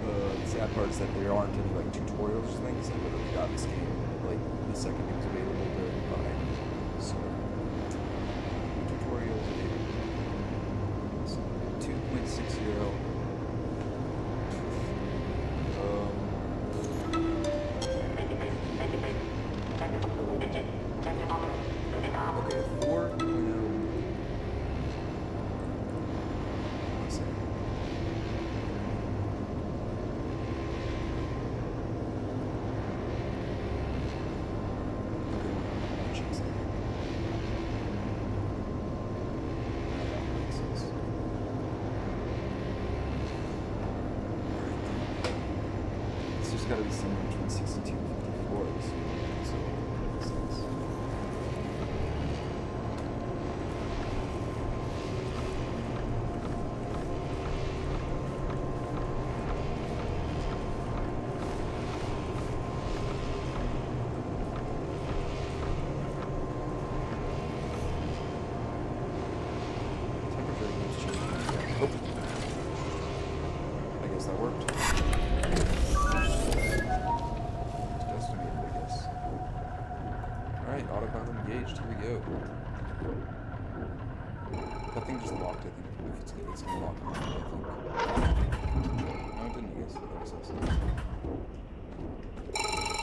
the sad part is that there aren't any like tutorials or things. I literally got this game like the second it was available to buy. So tutorials available. So 2.60. Okay, 4.0. One second. Gotta be somewhere between 62 and 54. So that makes sense. guess that worked. Estimated, I guess. Alright, autopilot engaged. Here we go. That thing just locked, I think. If it's gonna lock on me, I think. No, it didn't, I guess. That was awesome.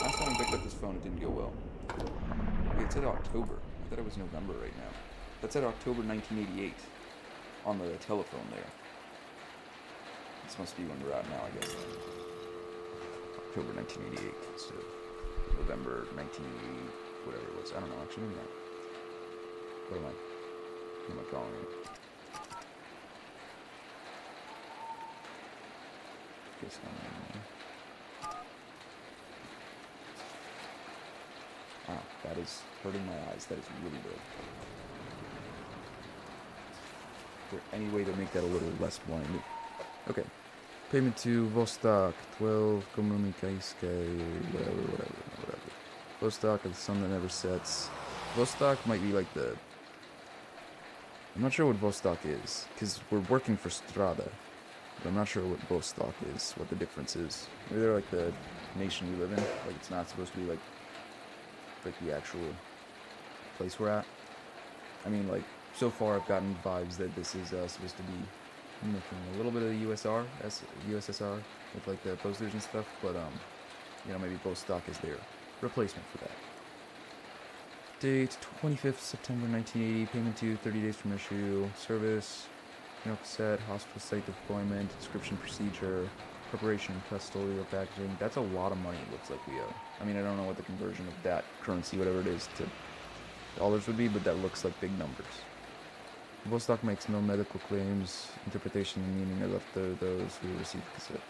Last time I picked up this phone, it didn't go well. Wait, it said October. I thought it was November right now. That said October 1988 on the telephone there. This must be when we're at now, I guess. October 1988 instead of November 1980, whatever it was. I don't know, actually, maybe not. What am I calling it? Guess I'm Wow, that is hurting my eyes. That is really big. Is there any way to make that a little less blinding? Okay. Payment to Vostok, 12 Komunikaiske, whatever. Vostok is the sun that never sets. Vostok might be like the... I'm not sure what Vostok is, because we're working for Strada. But I'm not sure what Vostok is, what the difference is. Maybe they're like the nation we live in. Like it's not supposed to be like the actual place we're at. I mean, like, so far I've gotten vibes that this is supposed to be mimicking a little bit of the USSR with like the posters and stuff, but you know, maybe Vostok is their replacement for that. Date 25th September 1980. Payment due 30 days from issue. Service, cassette, hospital site deployment, description procedure, preparation and custodial packaging. That's a lot of money, it looks like we owe. I mean, I don't know what the conversion of that currency, whatever it is, to dollars would be, but that looks like big numbers. Vostok makes no medical claims. Interpretation and meaning are left to those who receive the cassette.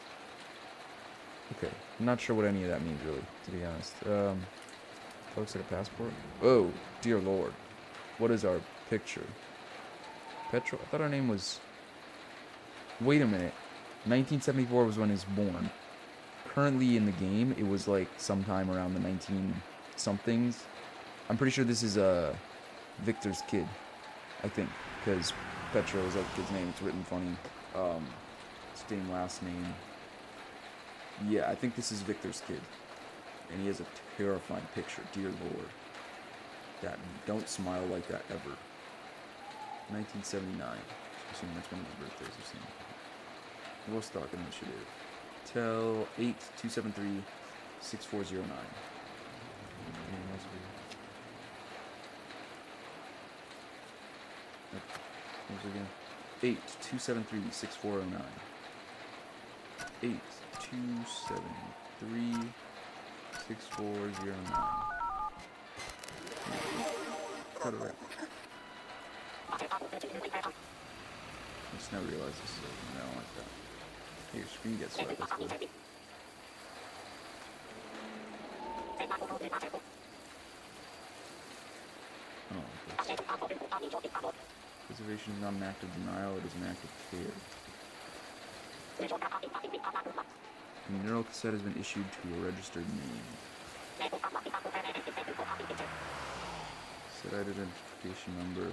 Okay, I'm not sure what any of that means, really, to be honest. Looks like a passport. Oh, dear lord. What is our picture? Petro? I thought our name was... Wait a minute. 1974 was when he was born. Currently in the game, it was like sometime around the 19-somethings. I'm pretty sure this is Victor's kid, I think, because Petro is like the kid's name. It's written funny. Same last name. Yeah, I think this is Victor's kid. And he has a terrifying picture, dear lord. Don't smile like that ever. 1979. Assuming that's one of my birthdays or something. Vostok Initiative. Tell 8273-6409. What was it again? 8273-6409. 8273-6409. Cut it right. I just now realized this is no, I don't like that. Hey, your screen gets wet, that's cool. Oh, preservation is not an act of denial, it is an act of care. The mineral cassette has been issued to a registered name. Set identification number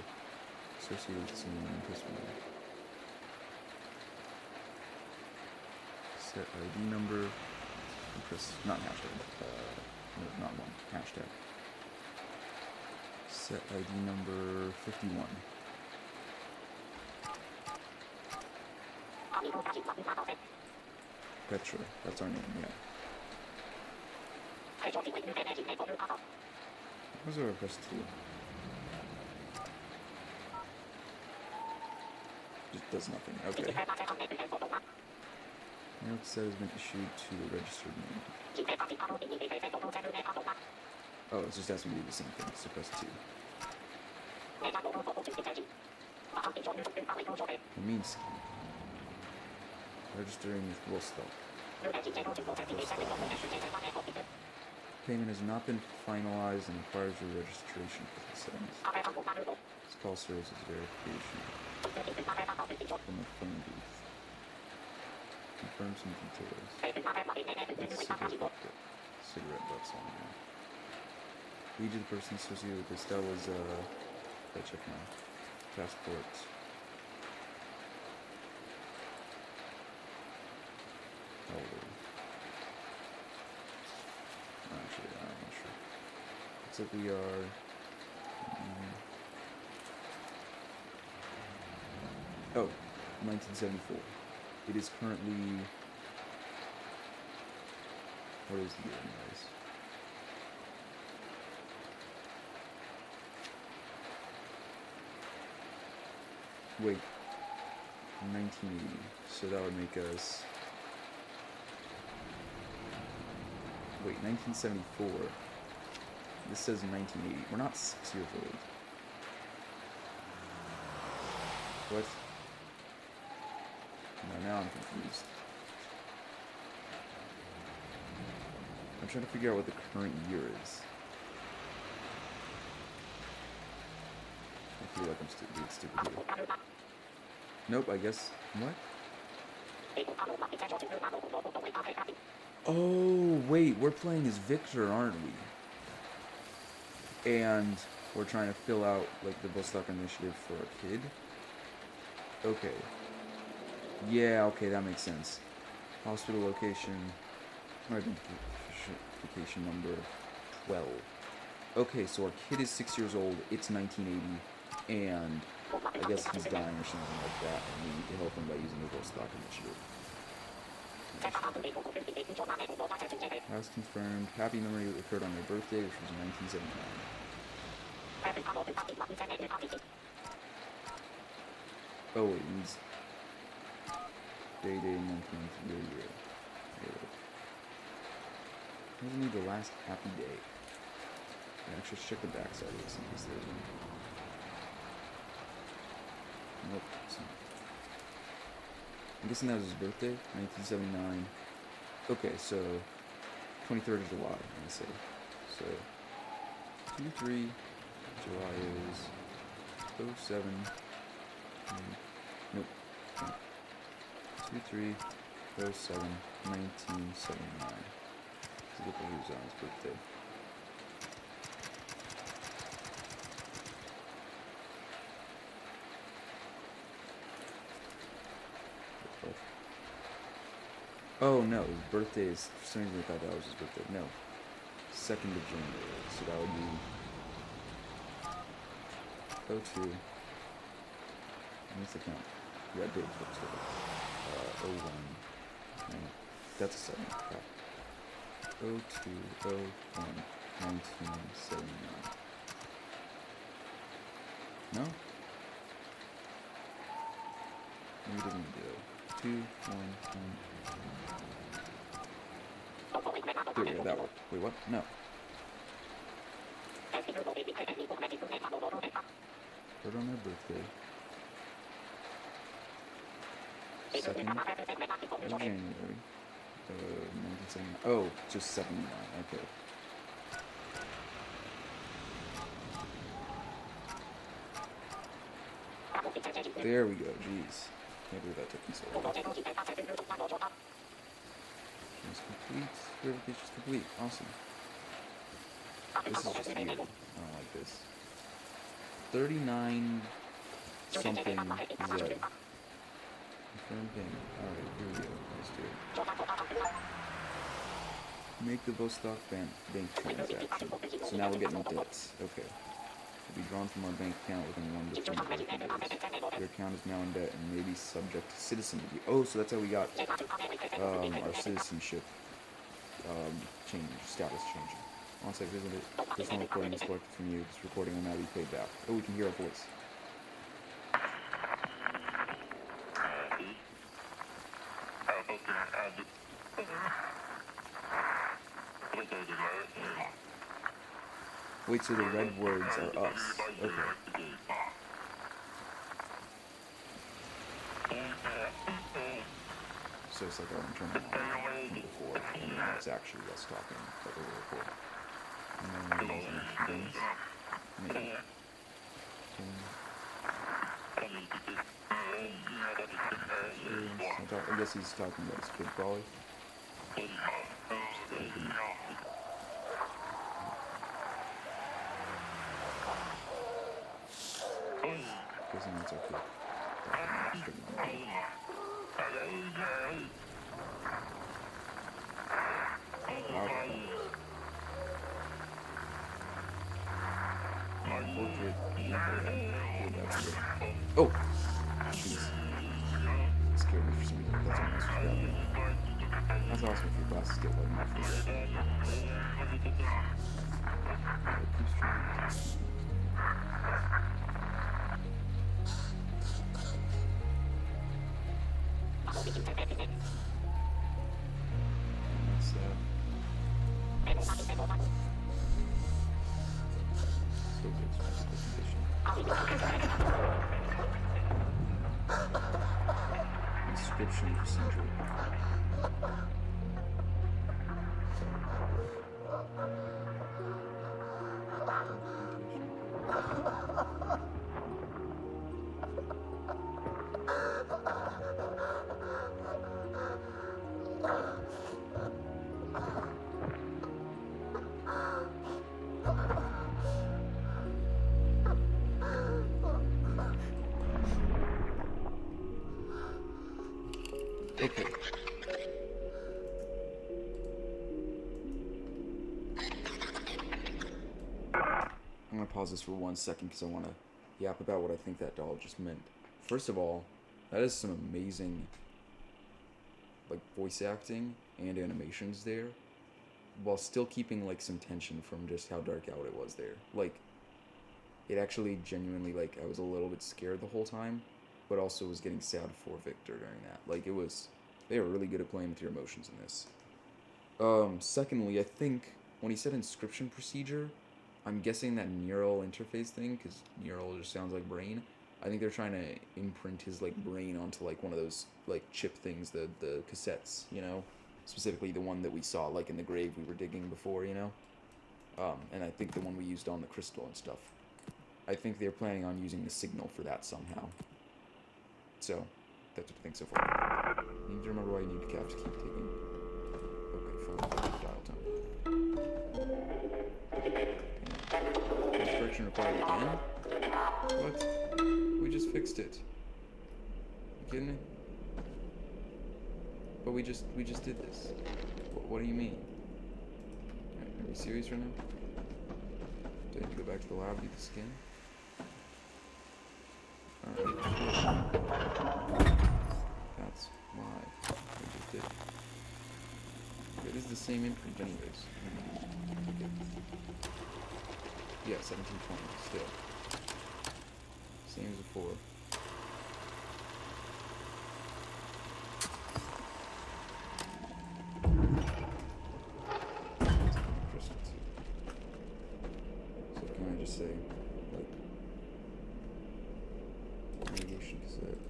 associated with scene and testimony. Set ID number. Press not hashtag. No, not one. Hashtag. Set ID number 51. Petra. That's our name. Yeah. What's our press 2? Just does nothing. Okay. Now it says has been issued to a registered name. Oh, it's just asking me to do the same thing. So press 2. Minsky. Registering with Vostok. Payment has not been finalized and requires your registration for the settings. This call serves as verification from the phone booth. Confirm some details. Cigarette butts on there. Lead to the person associated with this. That was, I check my passport. Looks like we are. Oh, 1974. It is currently. What is the year, anyways? Wait, 1980. So that would make us. Wait, 1974. This says 1980. We're not 6 years old. What? No, now I'm confused. I'm trying to figure out what the current year is. I feel like I'm being stupid here. Nope, I guess. What? Oh, wait, we're playing as Victor, aren't we? And we're trying to fill out, like, the Vostok initiative for a kid? Okay. Yeah, okay, that makes sense. Hospital location, identification number 12. Okay, so our kid is 6 years old, it's 1980, and I guess he's dying or something like that, and we need to help him by using the Vostok initiative. House confirmed. Happy memory occurred on their birthday, which was in 1979. Oh wait, it means day, month, year. Doesn't need the last happy day. Yeah, actually check the backside of this in case there's one. Nope. I'm guessing that was his birthday, 1979. Okay, so 23rd of July, I'm gonna say. So 2-3 July is 07. Nope. 2-3 07 1979. Let's look at who's on his birthday. Oh no, his birthday is, for some reason I thought that was his birthday. No. 2nd of January. So that would be 02. What's the count? Yeah, date looks like 01. No, that's a 7. Crap. 02, 01, 1979. No? Maybe it doesn't do. 2, 1, 1. There we go, that worked. Wait, what? No. Bird on their birthday. 2nd of January. 1979. Oh, just 79. Okay. There we go. Jeez. Can't believe that took me so long. It's complete. Verification's complete. Awesome. This is just weird. I don't like this. 39 something Z. Confirm payment. Alright, here we go. Let's do it. Make the Vostok bank transaction. So now we're getting debts. Okay. Will be drawn from our bank account within 1 to 3 working days. Your account is now in debt and may be subject to citizen review. Oh, so that's how we got our citizenship status changing. Once I visit it, this one recording is collected from you. This recording will now be paid back. Oh, we can hear our voice. Wait, so the red words are us. Okay. So it's like our internal one from before, and then it's actually us talking that we were recording. And then things. Maybe. I guess he's talking about his kid, probably. Guessing that's our kid. Oh! Jeez. It scared me for some reason. That's what I was grabbing. That's awesome if your glasses get wet enough for that. Keep strong. Inscription procedure. Okay. I'm gonna pause this for 1 second because I want to yap about what I think that doll just meant. First of all, that is some amazing, like, voice acting and animations there, while still keeping, like, some tension from just how dark out it was there. Like, it actually genuinely, like, I was a little bit scared the whole time, but also was getting sad for Victor during that. Like, it was, they were really good at playing with your emotions in this. Secondly, I think when he said inscription procedure, I'm guessing that neural interface thing, because neural just sounds like brain. I think they're trying to imprint his, like, brain onto, like, one of those, like, chip things, the cassettes, you know? Specifically the one that we saw, like, in the grave we were digging before, you know? And I think the one we used on the crystal and stuff. I think they're planning on using the signal for that somehow. So, that's what I think so far. You need to remember why you need caps to keep taking. Okay, fine. Dial tone. Damn. Is correction required again? What? We just fixed it. You kidding me? But we just did this. What do you mean? Are we serious right now? Do I need to go back to the lab and get the skin? Alright, that's why we just did it. It is the same imprint anyways. Okay. Yeah, 1720, still. Same as before. Crystal too. So can I just say, like, navigation cassette.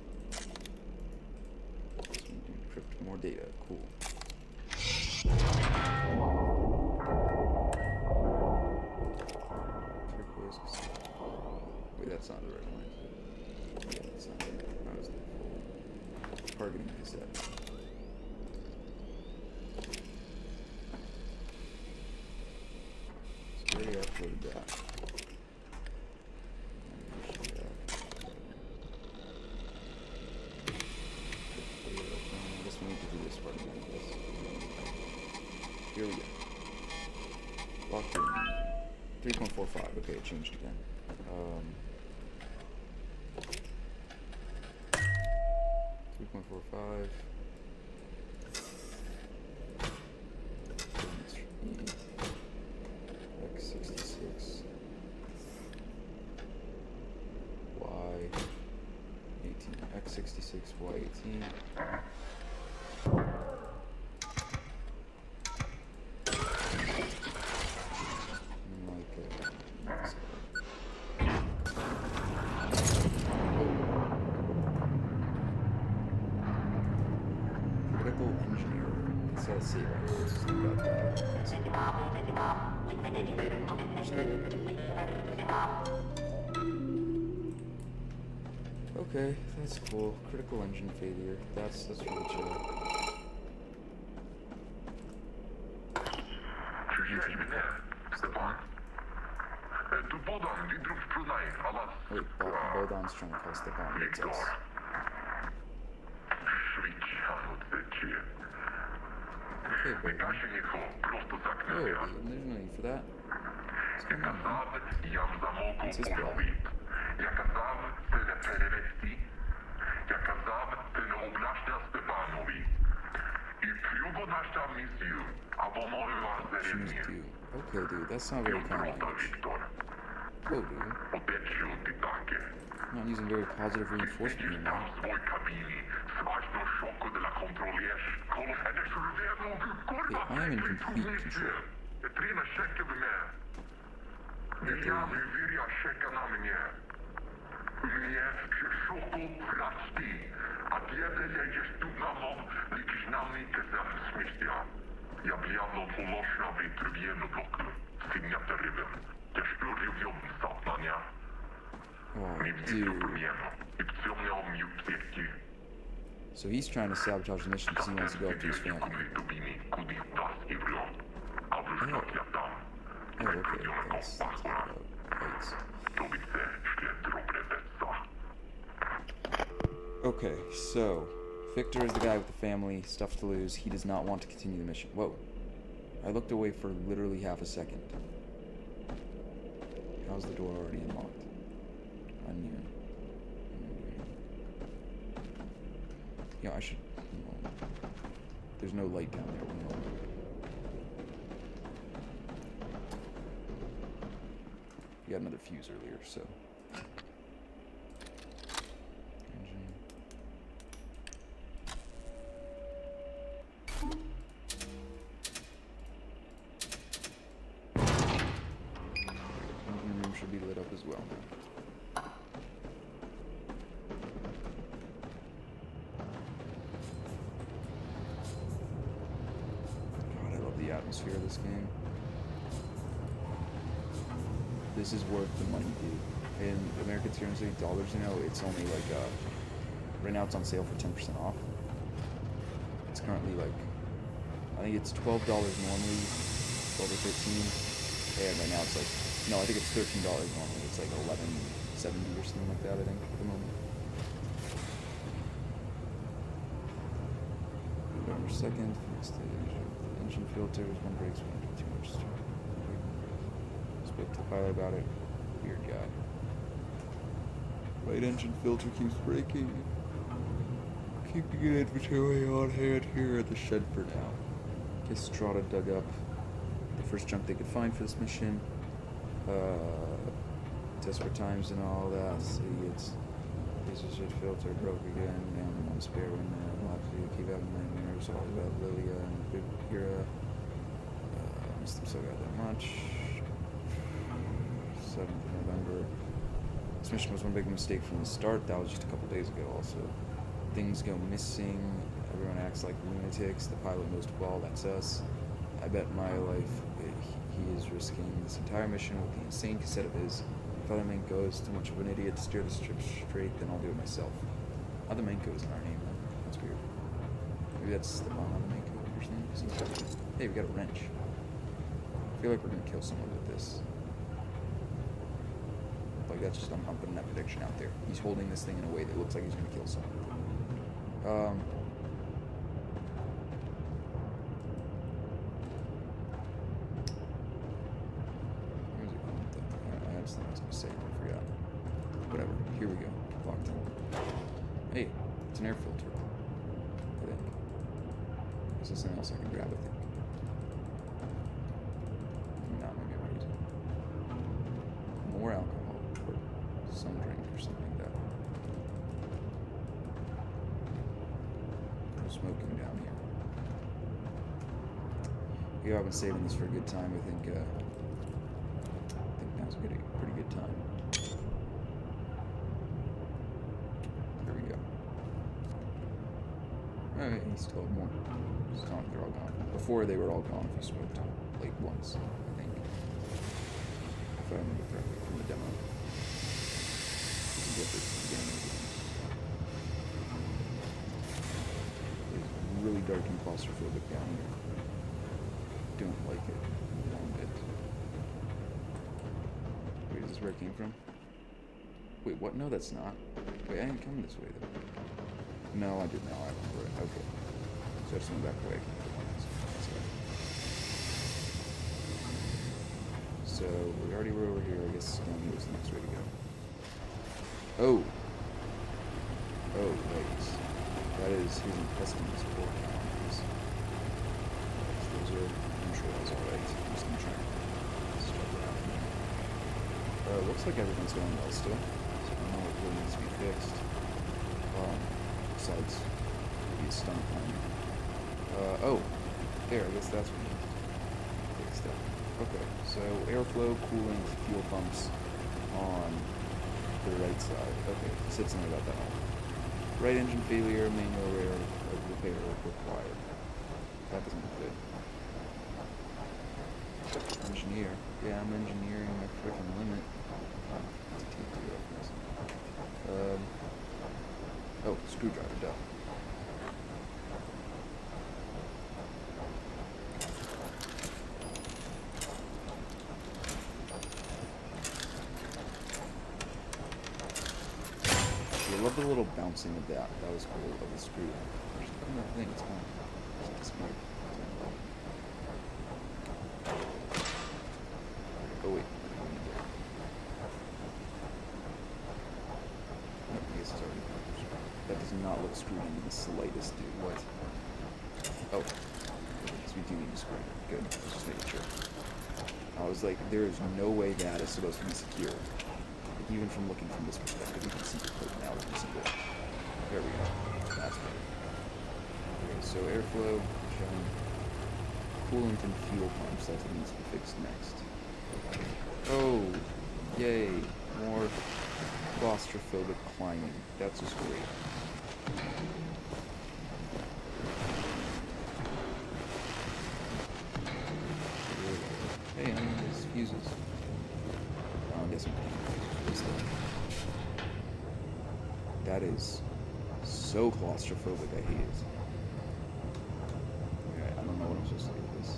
Just want to encrypt more data. Cool. Turquoise cassette. Wait, that's not the right one. Yeah, that's not right. That was the targeting cassette. So we already uploaded that. I guess we need to do this part again, I guess. Here we go. Locked in. 3.45. Okay, it changed again. 3.45. X66. Y18. X66, Y18. Critical engineer. It says save icons. Just think about that. Okay, that's cool. Critical engine failure. That's really chill. Wait, Bodan's trying to call Stepan. It's us. Okay, Bodan. Oh, there's no need for that. What's going on, man? It's his problem. Я казав це не перевести. Я казав це не обляшня Степанові. І його наша місію, або може вас Missions зарівні. due. Okay, dude, that's not very kind Прота, language. Віктор. Whoa, dude. Отечу ти таке. I'm not using very positive reinforcement here, Там man. в свой кабіні. Смачно шоку де ла контролєш. Коло не шурзерно. Yeah, I am in complete control. Тріна шеки в мене. Вірями віря шека на мене. Mnie szoko wracti, a kiedy jedziesz tu na mą, liczysz na mnie, kiedy śmieścia. Ja bliawno poloszna wytrywieno blok, synia terywem. Też lubią satania. Oh, Nie widzę dude. rumieno, i co miał mi utwierdzić. So he's trying to sabotage the mission because he wants to go after his family. Kudy tubini, kudy tas i wlot. A wyszlak ja tam. Oh, okay, that's yikes. To widzę, szkiet dobre wesa. Okay, so Victor is the guy with the family, stuff to lose. He does not want to continue the mission. Whoa. I looked away for literally half a second. How's the door already unlocked? I didn't even. Yeah, I should. There's no light down there. We got another fuse earlier, so. Engine. Engine room should be lit up as well. God, I love the atmosphere of this game. This is worth the money, dude. In American currency, dollars, you know, it's only like, right now it's on sale for 10% off. It's currently like, I think it's $12 normally, 12 or 13, and right now it's like, no, I think it's $13 normally. It's like $11.70 or something like that, I think, at the moment. November 2nd, fixed engine filters, one breaks, one too much. Spoke to the pilot about it. Weird guy. Right engine filter keeps breaking. Keeping an inventory on hand here at the shed for now. Castrata dug up the first junk they could find for this mission. Desperate times and all that. See, it's shed filter broke again. And one spare one. We'll have to keep having nightmares all about Lilia and Big Hira. Must have still got that much. 7th of November. This mission was one big mistake from the start. That was just a couple days ago also. Things go missing. Everyone acts like lunatics. The pilot most of all, that's us. I bet my life he is risking this entire mission with the insane cassette of his. If other Manko is too much of an idiot to steer the ship straight, then I'll do it myself. Other Manko isn't our name, though. That's weird. Maybe that's the bomb on the Manko or something. Hey, we got a wrench. I feel like we're gonna kill someone with this. Like that's just, I'm putting that prediction out there. He's holding this thing in a way that looks like he's gonna kill someone. Where's it going with that? I had something I was gonna say, I forgot. Whatever. Here we go. Locked in. Hey, it's an air filter. I think. Is there something else I can grab? I think. No, maybe I'm using more alcohol or some drink or something like that. No smoking down here. Yeah, I've been saving this for a good time. I think now's a pretty good time. There we go. Alright, he still have more. It's not like they're all gone. Before they were all gone if you smoked like once, I think. If I remember correctly from the demo. You can get this at the beginning of the game. It's really dark and claustrophobic down here. Don't like it one bit. Wait, is this where it came from? Wait, what? No, that's not. Wait, I didn't come this way though. No, I did not. I remember it. Okay. So I just went back the way I came from. That's right. So we already were over here. I guess down here was the next way to go. Oh. Oh, wait. That is his intestines or calories. Those are, I'm sure that's alright. I'm just gonna try and start it out here. Looks like everything's going well still. So I don't know what really needs to be fixed. Besides maybe his stomach lining. Oh. There, I guess that's what you fixed up. Okay, so airflow, coolant, fuel pumps on the right side. Okay, said something about that one. Right engine failure, manual repair required. That doesn't fit. Engineer. Yeah, I'm engineering my freaking limit. Oh, screwdriver, duh. I love the little bouncing of that. That was cool. Of the screw. There's another thing. It's gone. It's disappeared. Oh wait. No, I guess it's already. That does not look screwed in the slightest, dude. What? Oh. Because we do need to screw it. Good. Just making sure. I was like, there is no way that is supposed to be secure. Even from looking from this perspective, you can see the code now. We can see it. There we go. That's better. Okay, so airflow, showing coolant and fuel pumps. That's what needs to be fixed next. Oh, yay! More claustrophobic climbing. That's just great. Hey, I need these fuses. Oh, I guess I'm that is so claustrophobic, I hate it. Okay, I don't know what I'm supposed to do with this.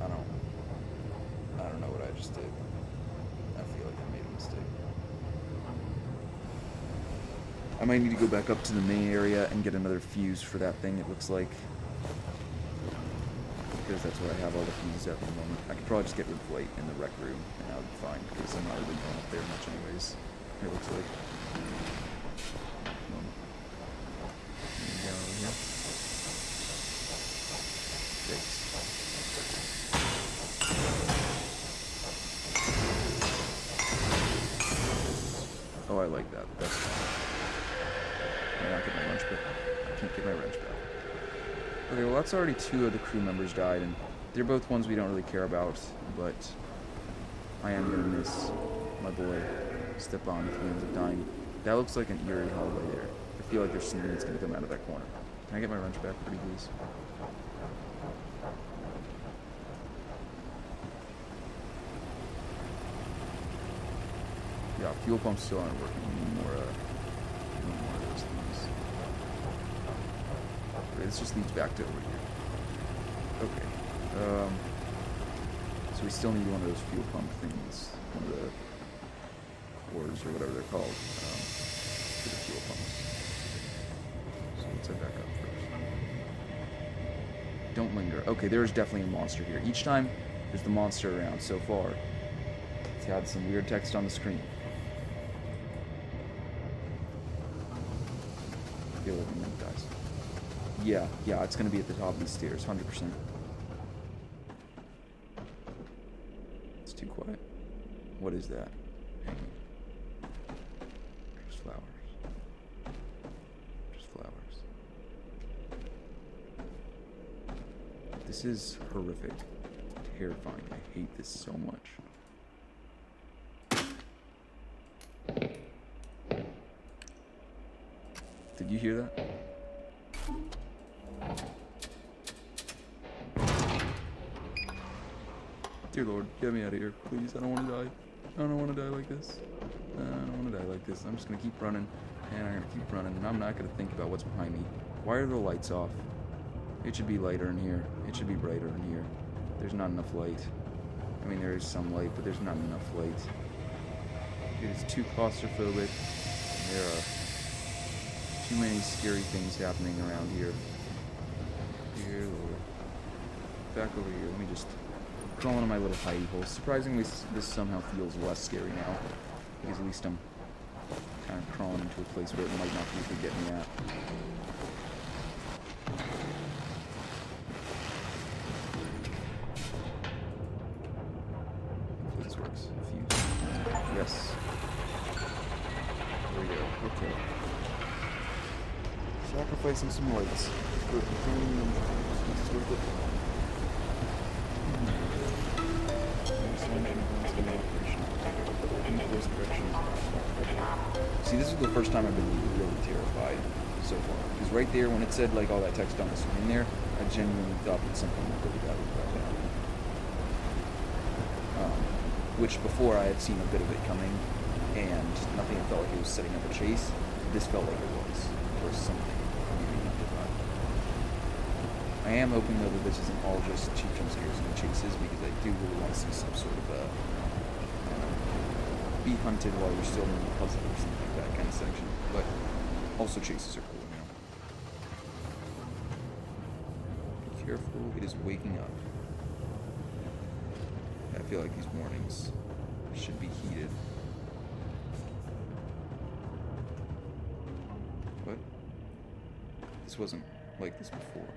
I don't know what I just did. I feel like I made a mistake. I might need to go back up to the main area and get another fuse for that thing, it looks like. Because that's where I have all the fuses at the moment. I could probably just get rid of light in the rec room, and that would be fine, because I'm not really going up there much anyways, it looks like. Down over here. Thanks. Oh, I like that. That's fine. I don't get my wrench back. I can't get my wrench back. Okay, well that's already 2 of the crew members died, and they're both ones we don't really care about, but I am going to miss my boy, Stepan, if he ends up dying. That looks like an eerie hallway there. I feel like there's something that's going to come out of that corner. Can I get my wrench back, pretty please? Yeah, fuel pumps still aren't working. We need more of those things. Okay, this just leads back to over here. Okay. So we still need one of those fuel pump things, one of the cores or whatever they're called, for the fuel pumps. So let's head back up first. Don't linger. Okay, there's definitely a monster here. Each time there's the monster around so far, it's had some weird text on the screen. I feel like I'm gonna die. Yeah, it's gonna be at the top of these stairs, 100%. It's too quiet. What is that? Hanging. Just flowers. Just flowers. This is horrific. Terrifying. I hate this so much. Did you hear that? Dear Lord, get me out of here, please. I don't want to die. I don't want to die like this. I don't want to die like this. I'm just going to keep running, and I'm going to keep running, and I'm not going to think about what's behind me. Why are the lights off? It should be lighter in here. It should be brighter in here. There's not enough light. I mean, there is some light, but there's not enough light. It is too claustrophobic. There are too many scary things happening around here. Dear Lord. Back over here. Let me just crawling in my little hidey hole. Surprisingly, this somehow feels less scary now. Because at least I'm kind of crawling into a place where it might not be able to get me at. Hopefully this works. Fuse. Yes. There we go. Okay. Sacrificing some lights for premium. This is worth it. See, this is the first time I've been really terrified so far. Because right there, when it said like all that text on the screen there, I genuinely thought that something really bad was about to happen. Which before I had seen a bit of it coming, and nothing felt like it was setting up a chase. This felt like it was, or something. I am hoping though that this isn't all just cheap jump scares and chases, because I do really want to see some sort of be hunted while you're still in the puzzle or something like that kind of section. But also chases are cool, you know. Be careful, it is waking up. I feel like these warnings should be heeded. What? This wasn't like this before.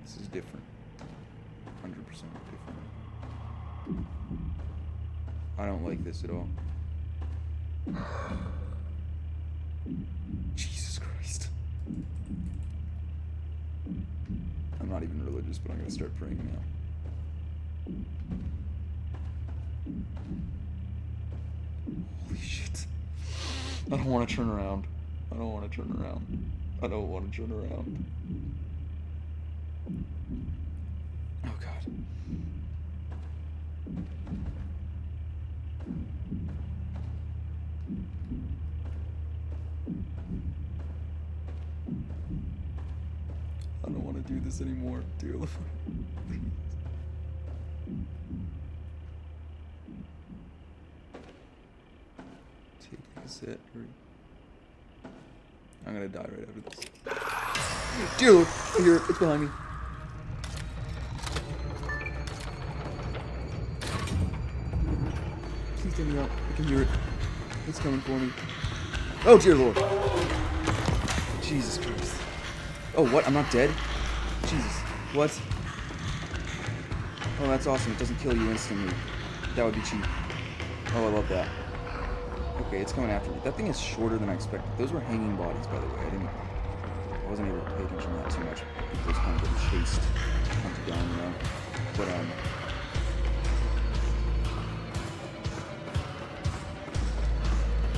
This is different. 100% different. I don't like this at all. Jesus Christ. I'm not even religious, but I'm gonna start praying now. Holy shit. I don't want to turn around. I don't want to turn around. I don't want to turn around. Oh God. I don't want to do this anymore, dear Lord. Please. Take the cassette. Hurry. I'm gonna die right after this. Dude, I hear it. It's behind me. Please get me out. I can hear it. It's coming for me. Oh, dear Lord. Jesus Christ. Oh, what? I'm not dead? Jesus. What? Oh, that's awesome. It doesn't kill you instantly. That would be cheap. Oh, I love that. Okay, it's coming after me. That thing is shorter than I expected. Those were hanging bodies, by the way. I wasn't able to pay attention to that too much. It was kind of getting chased, hunted down, you know. But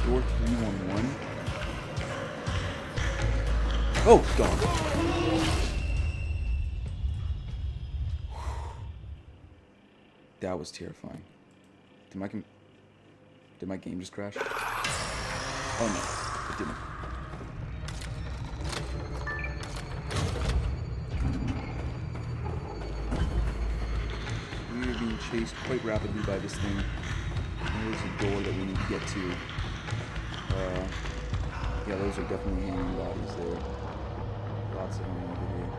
door 311. Oh God. That was terrifying. Did my game just crash? Oh no, it didn't. We are being chased quite rapidly by this thing. And there's a door that we need to get to. Yeah, those are definitely hanging bodies there. Lots of them over here.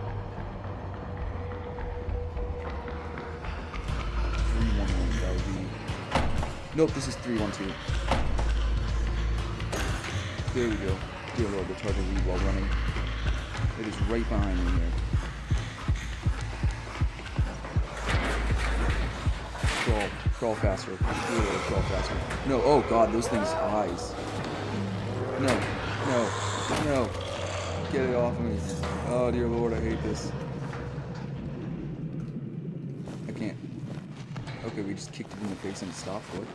311, that would be... Nope, this is 312. There we go. Dear Lord, it's hard to read while running. It is right behind me here. Crawl faster. Dear Lord, crawl faster. No, oh God, those things' eyes. No. Get it off of me. Oh, dear Lord, I hate this. I can't. Okay, we just kicked it in the face and it stopped. What?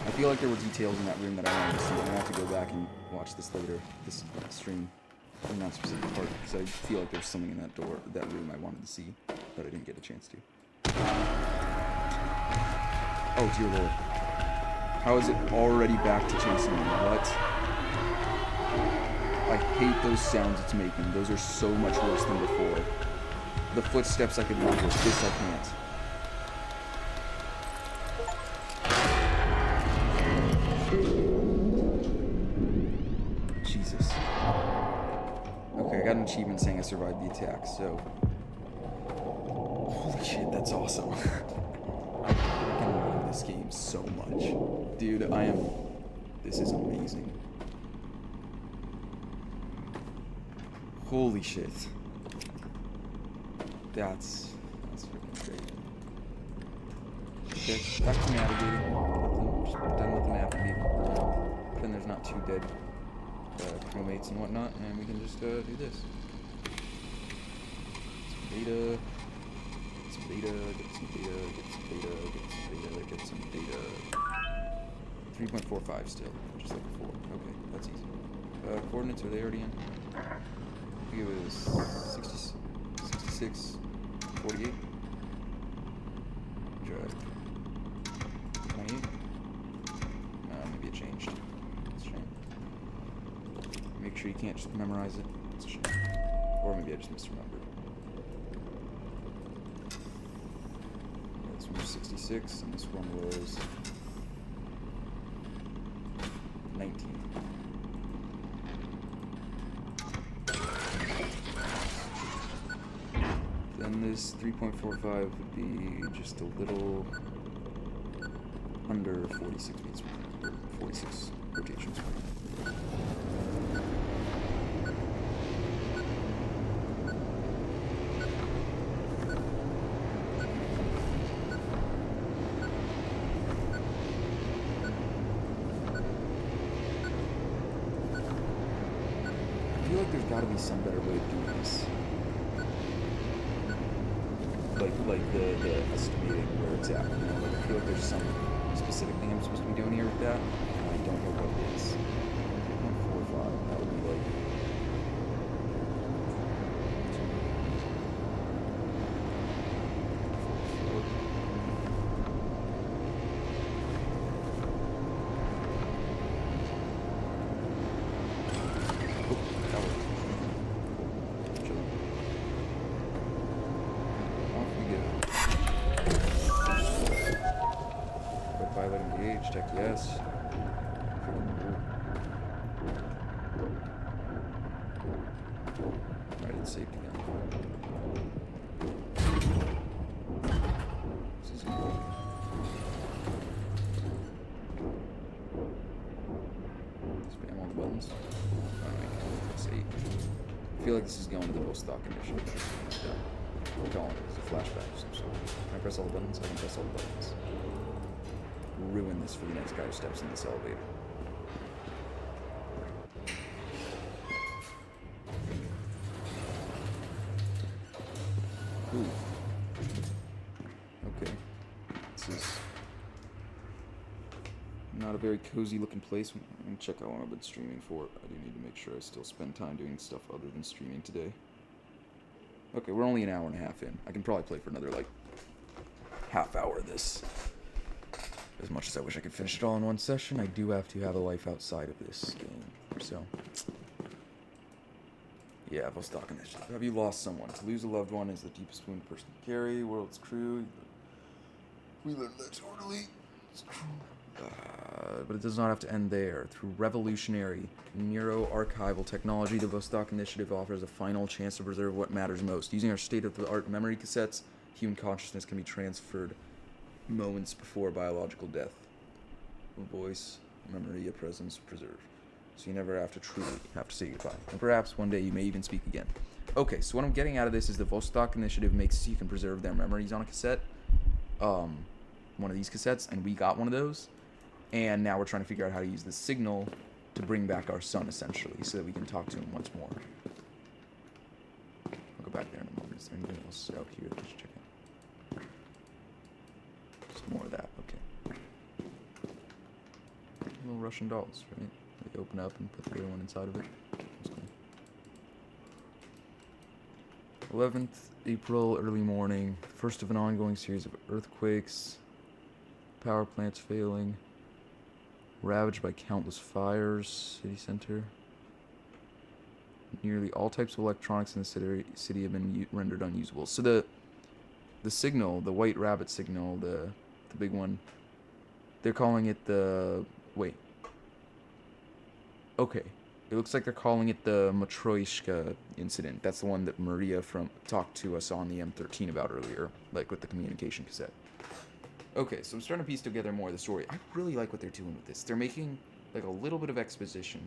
I feel like there were details in that room that I wanted to see. I'm gonna have to go back and watch this later, this stream, in that specific part, because I feel like there's something in that door, that room I wanted to see, but I didn't get a chance to. Oh, dear Lord. How is it already back to chasing me? What? I hate those sounds it's making. Those are so much worse than before. The footsteps I could work with. This I can't. Jesus. achievement saying I survived the attack, so... Holy shit, that's awesome. I freaking love this game so much. Dude, this is amazing. Holy shit. That's freaking great. Okay, back to navigating. Just pretend nothing happened to me. Pretend there's not two dead crewmates and whatnot, and we can just do this. Some data. Some data, get some data, get some data, get some data, get some data. 3.45 still, just like before. Okay, that's easy. Coordinates, are they already in? I think it was 66, 48. Drive. 28. Maybe it changed. It's a shame. Make sure you can't just memorize it. It's a shame. Or maybe I just misremembered. This one was 66, and this one was 19. Then this 3.45 would be just a little under 46 beats, 46 rotations. I feel like there's got to be some better way of doing this. Like the estimating where it's at. You know, like I feel like there's some specific thing I'm supposed to be doing here with that, and I don't know what it is. 3.45. That would be like. Check yes. Alright, it's saved again. This is good. Spam all the buttons. It's 8. I feel like this is going to the most stock condition. I'm calling it. It's a flashback of some sort. Can I press all the buttons? I can press all the buttons. Ruin this for the next guy who steps in this elevator. Ooh. Okay. This is not a very cozy looking place. I'm gonna check how long I've been streaming for. I do need to make sure I still spend time doing stuff other than streaming today. Okay, we're only an hour and a half in. I can probably play for another, like, half hour of this. As much as I wish I could finish it all in one session, I do have to have a life outside of this game. So, yeah, Vostok Initiative. Have you lost someone? To lose a loved one is the deepest wound a person can carry. World's crew. We learned that totally. But it does not have to end there. Through revolutionary neuro-archival technology, the Vostok Initiative offers a final chance to preserve what matters most. Using our state-of-the-art memory cassettes, human consciousness can be transferred moments before biological death. A voice, memory, a presence preserved. So you never have to say goodbye. And perhaps one day you may even speak again. Okay, so what I'm getting out of this is the Vostok Initiative makes so you can preserve their memories on a cassette. One of these cassettes, and we got one of those. And now we're trying to figure out how to use the signal to bring back our son, essentially, so that we can talk to him once more. I'll go back there in a moment. Is there anything else out here that we should check out? Some more of that, okay. Little Russian dolls, right? They open up and put the other one inside of it. That's cool. 11th April, early morning. First of an ongoing series of earthquakes. Power plants failing. Ravaged by countless fires. City center. Nearly all types of electronics in the city have been rendered unusable. So the signal, the white rabbit signal, the big one, they're calling it the... Wait. Okay. It looks like they're calling it the Matryoshka incident. That's the one that Maria talked to us on the M13 about earlier, like with the communication cassette. Okay, so I'm starting to piece together more of the story. I really like what they're doing with this. They're making like a little bit of exposition,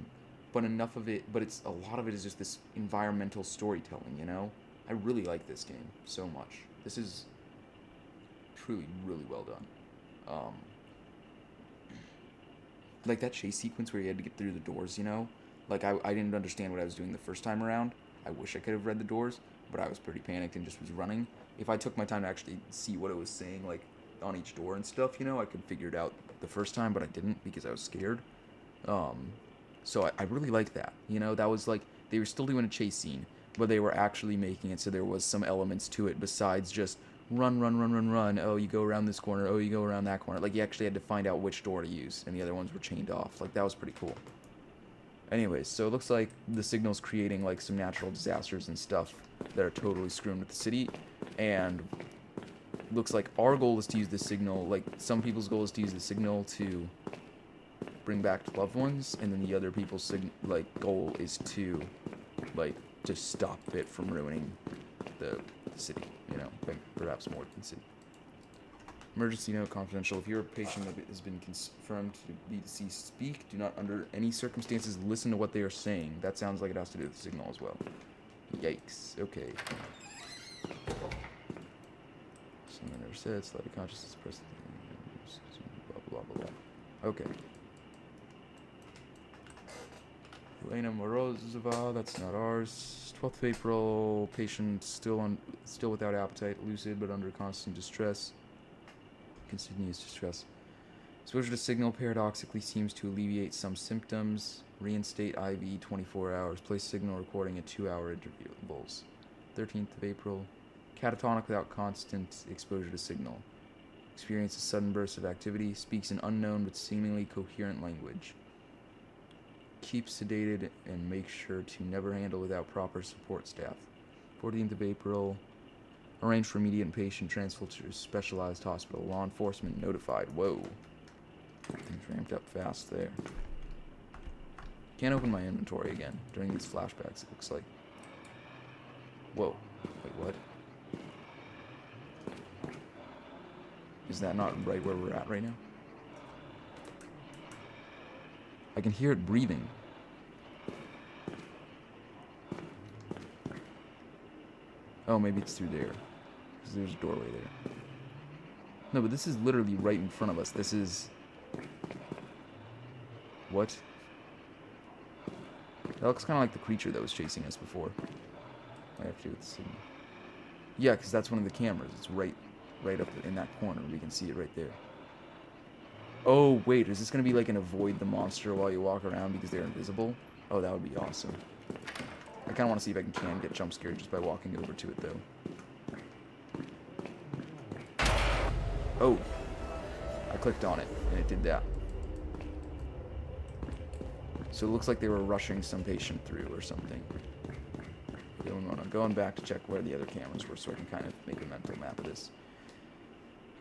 but enough of it, but a lot of it is just this environmental storytelling, you know? I really like this game so much. This is truly really well done. Like that chase sequence where you had to get through the doors, you know? Like, I didn't understand what I was doing the first time around. I wish I could have read the doors, but I was pretty panicked and just was running. If I took my time to actually see what it was saying, like, on each door and stuff, you know, I could figure it out the first time, but I didn't because I was scared. So I really like that. You know, that was like, they were still doing a chase scene, but they were actually making it so there was some elements to it besides just run. Oh, you go around this corner. Oh, you go around that corner. Like, you actually had to find out which door to use, and the other ones were chained off. Like, that was pretty cool. Anyways, so it looks like the signal's creating, like, some natural disasters and stuff that are totally screwing with the city, and looks like our goal is to use the signal, like, some people's goal is to use the signal to bring back loved ones, and then the other people's, goal is to, like, just stop it from ruining the city, you know, like, perhaps more than the city. Emergency note, confidential. If you're a patient that has been confirmed to be deceased, speak. Do not, under any circumstances, listen to what they are saying. That sounds like it has to do with the signal as well. Yikes. Okay. Something I never said. Slightly consciousness. Press. Blah, blah, blah. Okay. Elena Morozova. That's not ours. 12th of April. Patient still without appetite. Lucid, but under constant distress. Continuous distress. Exposure to signal paradoxically seems to alleviate some symptoms. Reinstate IV 24 hours. Place signal recording at 2-hour intervals. 13th of April. Catatonic without constant exposure to signal. Experiences sudden bursts of activity. Speaks an unknown but seemingly coherent language. Keep sedated and make sure to never handle without proper support staff. 14th of April. Arranged for immediate patient transfer to specialized hospital. Law enforcement notified. Whoa. Things ramped up fast there. Can't open my inventory again during these flashbacks, it looks like. Whoa. Wait, what? Is that not right where we're at right now? I can hear it breathing. Oh, maybe it's through there. Because there's a doorway there. No, but this is literally right in front of us. This is... What? That looks kind of like the creature that was chasing us before. I have to do with the signal. Yeah, because that's one of the cameras. It's right up in that corner. We can see it right there. Oh, wait. Is this going to be like an avoid the monster while you walk around because they're invisible? Oh, that would be awesome. I kind of want to see if I can get jump scared just by walking over to it, though. Oh. I clicked on it, and it did that. So it looks like they were rushing some patient through or something. Going back to check where the other cameras were so I can kind of make a mental map of this.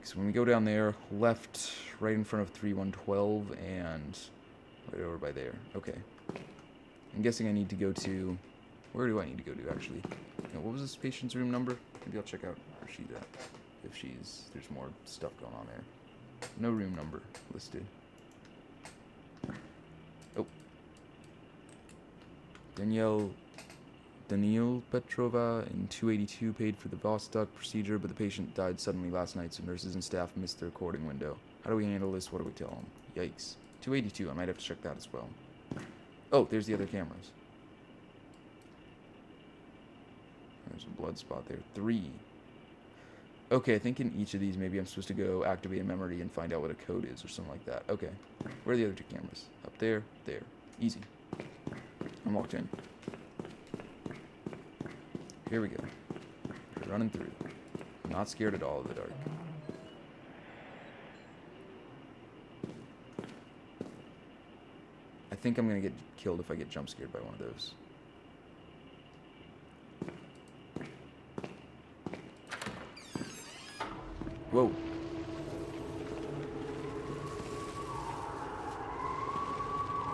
So when we go down there, left, right in front of 3112, and right over by there. Okay. I'm guessing I need to go to... Where do I need to go to, actually? What was this patient's room number? Maybe I'll check out where she's at. If there's more stuff going on there. No room number listed. Oh. Danielle Petrova in 282 paid for the Vostok procedure, but the patient died suddenly last night, so nurses and staff missed the recording window. How do we handle this? What do we tell them? Yikes. 282, I might have to check that as well. Oh, there's the other cameras. There's a blood spot there. 3. Okay, I think in each of these, maybe I'm supposed to go activate a memory and find out what a code is or something like that. Okay. Where are the other 2 cameras? Up there, there. Easy. I'm locked in. Here we go. We're running through. I'm not scared at all of the dark. I think I'm gonna get killed if I get jump scared by one of those. Whoa.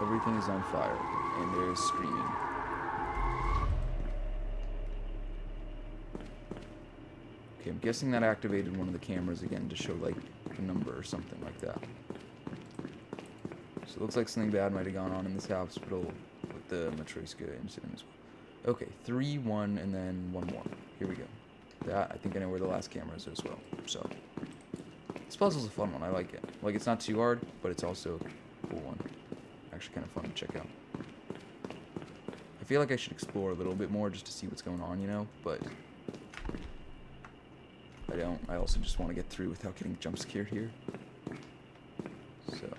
Everything is on fire. And there's screaming. Okay, I'm guessing that activated one of the cameras again to show, like, a number or something like that. So it looks like something bad might have gone on in this hospital with the Matryoshka incident as well. Okay, 3, 1, and then 1 more. Here we go. That, I think I know where the last camera is as well. So, this puzzle's a fun one. I like it. Like, it's not too hard, but it's also a cool one. Actually kind of fun to check out. I feel like I should explore a little bit more just to see what's going on, you know, but I don't. I also just want to get through without getting jump scared here. So,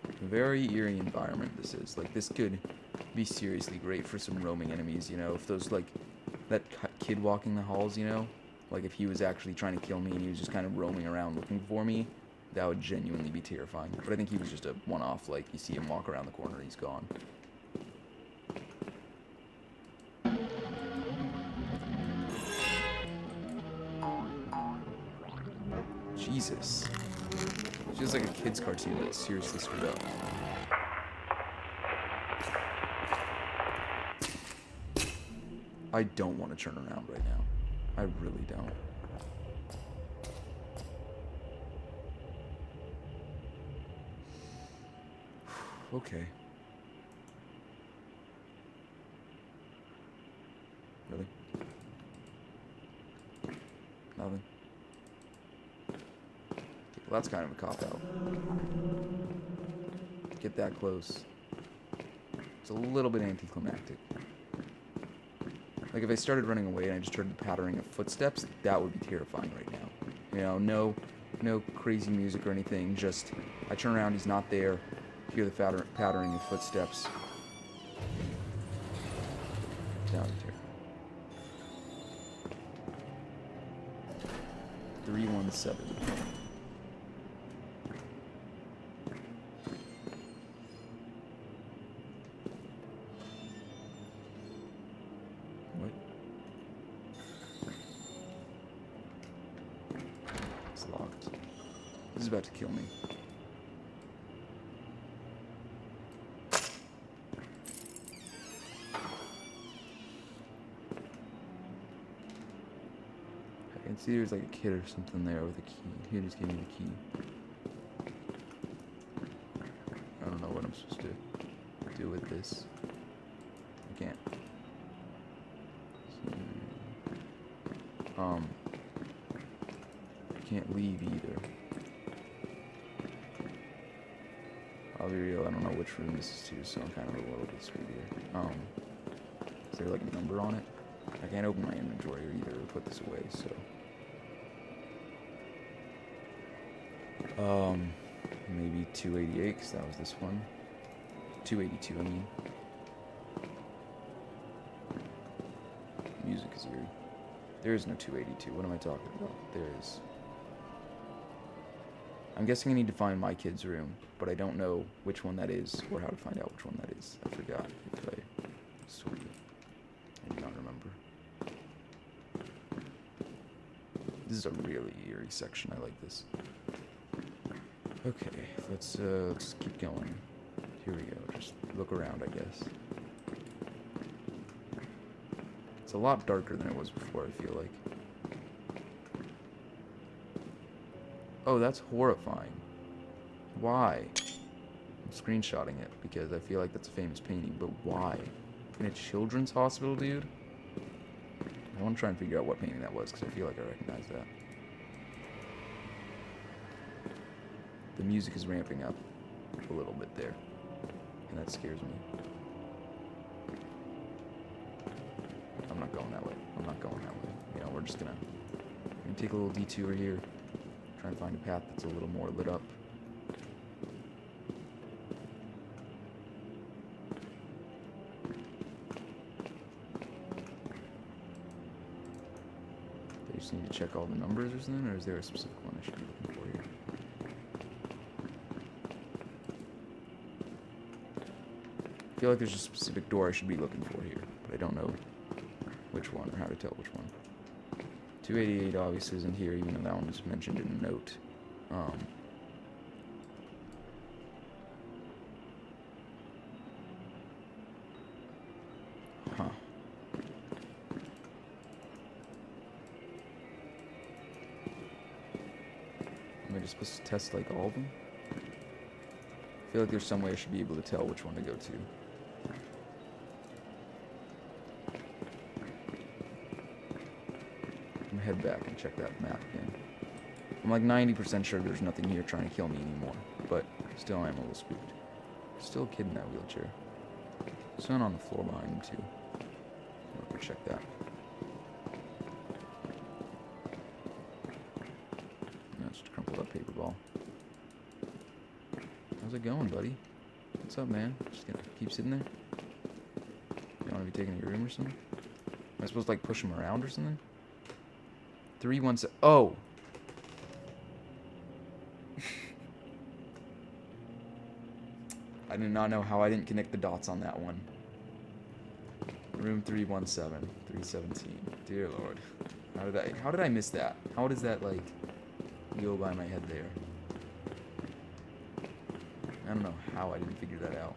a very eerie environment this is. Like, this could be seriously great for some roaming enemies, you know, if those, like, that kid walking the halls, you know, like if he was actually trying to kill me and he was just kind of roaming around looking for me, that would genuinely be terrifying. But I think he was just a one-off, like, you see him walk around the corner, he's gone. Jesus. Feels like a kid's cartoon that's seriously screwed up. I don't want to turn around right now. I really don't. Okay. Really? Nothing? Well, that's kind of a cop-out. Get that close. It's a little bit anticlimactic. Like, if I started running away and I just heard the pattering of footsteps, that would be terrifying right now. You know, no crazy music or anything, just I turn around, he's not there, hear the pattering of footsteps. That would be terrifying. 317. What? It's locked. This is about to kill me. I can see there's like a kid or something there with a key. He just gave me the key. I don't know what I'm supposed to do with this. I can't. I can't leave either. I'll be real, I don't know which room this is to, so I'm kind of a little bit screwed here. Is there like a number on it? I can't open my inventory either or put this away, so. Maybe 288, because that was this one. 282, I mean. Music is eerie. There is no 282. What am I talking about? There is. I'm guessing I need to find my kid's room, but I don't know which one that is or how to find out which one that is. I forgot if I sort of. I do not remember. This is a really eerie section. I like this. Okay, let's keep going. Here we go. Just look around, I guess. It's a lot darker than it was before, I feel like. Oh, that's horrifying. Why? I'm screenshotting it because I feel like that's a famous painting, but why? In a children's hospital, dude? I want to try and figure out what painting that was because I feel like I recognize that. The music is ramping up a little bit there, and that scares me. I'm not going that way. I'm not going that way. You know, we're just gonna take a little detour here, try and find a path that's a little more lit up. I just need to check all the numbers or something, or is there a specific one I should be looking for here? I feel like there's a specific door I should be looking for here, but I don't know which one or how to tell which one. 288 obviously isn't here, even though that one was mentioned in a note. Am I just supposed to test like all of them? I feel like there's some way I should be able to tell which one to go to. I'm gonna head back and check that map again. I'm like 90% sure there's nothing here trying to kill me anymore, but still I am a little spooked. Still a kid in that wheelchair. Sun on the floor behind him too. I'll go check that. No, it's just a crumpled up paper ball. How's it going, buddy? What's up, man? Just gonna keep sitting there? You wanna be taken to your room or something? Am I supposed to like push him around or something? 317. Oh! I did not know how I didn't connect the dots on that one. Room 317, 317. Dear Lord. How did I miss that? How does that like go by my head there? I don't know how I didn't figure that out.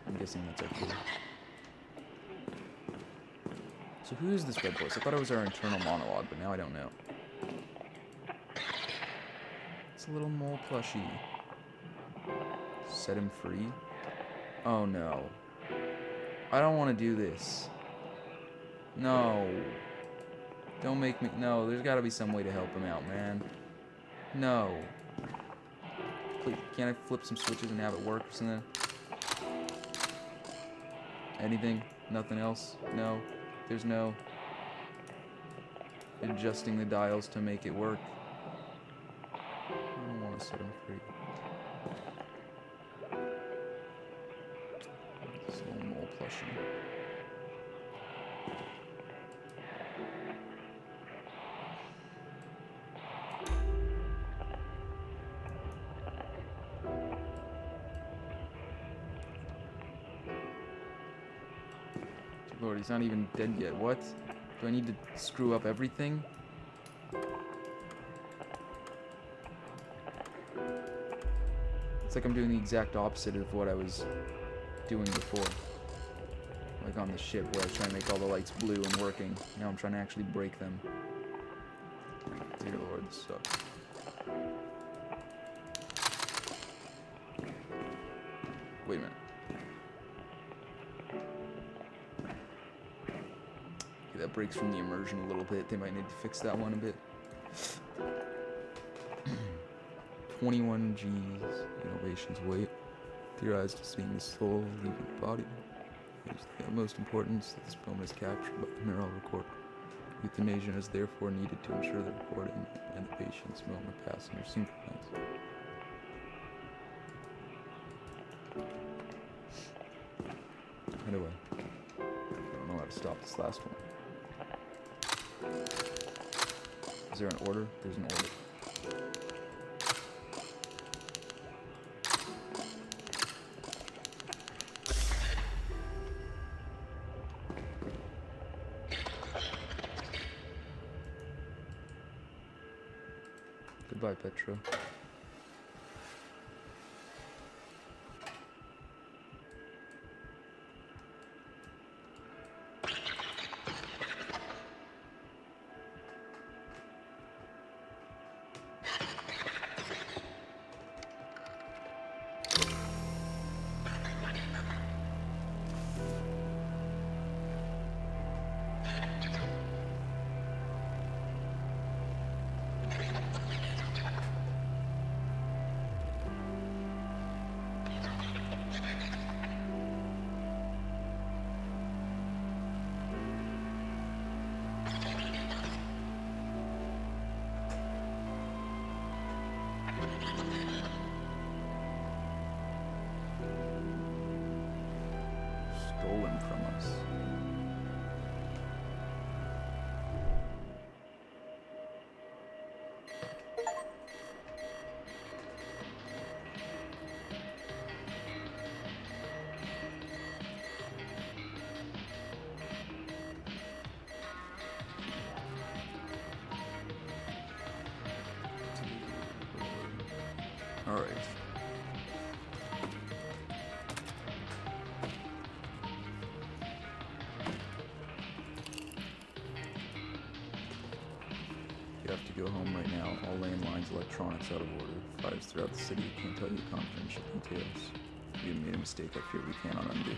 I'm guessing that's okay. So who is this red voice? I thought it was our internal monologue, but now I don't know. It's a little mole plushie. Set him free? Oh no. I don't want to do this. No. Don't make me... No, there's got to be some way to help him out, man. No. Please, can't I flip some switches and have it work or something? Anything? Nothing else? No. There's no adjusting the dials to make it work. I don't want to set him free. This little mole plushie. Lord, he's not even dead yet. What? Do I need to screw up everything? It's like I'm doing the exact opposite of what I was doing before. Like on the ship where I was trying to make all the lights blue and working. Now I'm trying to actually break them. Dear Lord, this sucks. Wait a minute. That breaks from the immersion a little bit. They might need to fix that one a bit. 21 G's. Innovations wait. Theorized as being the soul leaving the body. It is the utmost importance that this moment is captured by the neural recorder. Euthanasia is therefore needed to ensure the recording and the patient's moment passing are synchronized. Anyway, I don't know how to stop this last one. Is there an order? There's an order. Goodbye, Petra. Stolen from us. All right. go home right now. All landlines, electronics out of order. Fires throughout the city. Can't tell you confidential details. We made a mistake I fear we cannot undo.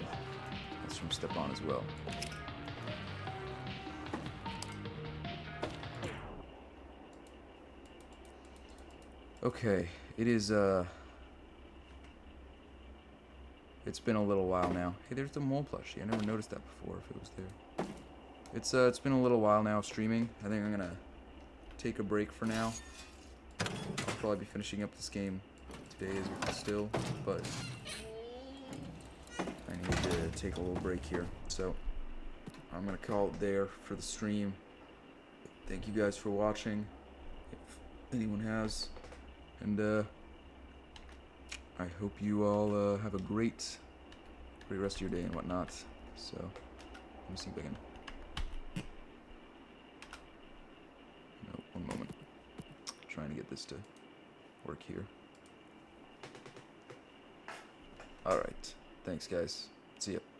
That's from Stepan as well. Okay, it is, it's been a little while now. Hey, there's the mole plushie. I never noticed that before, if it was there. It's been a little while now of streaming. I think I'm gonna take a break for now. I'll probably be finishing up this game today still, but I need to take a little break here. So, I'm gonna call it there for the stream. Thank you guys for watching, if anyone has. And I hope you all have a great rest of your day and whatnot. So, let me see if I can. No, one moment. Trying to get this to work here. Alright. Thanks, guys. See ya.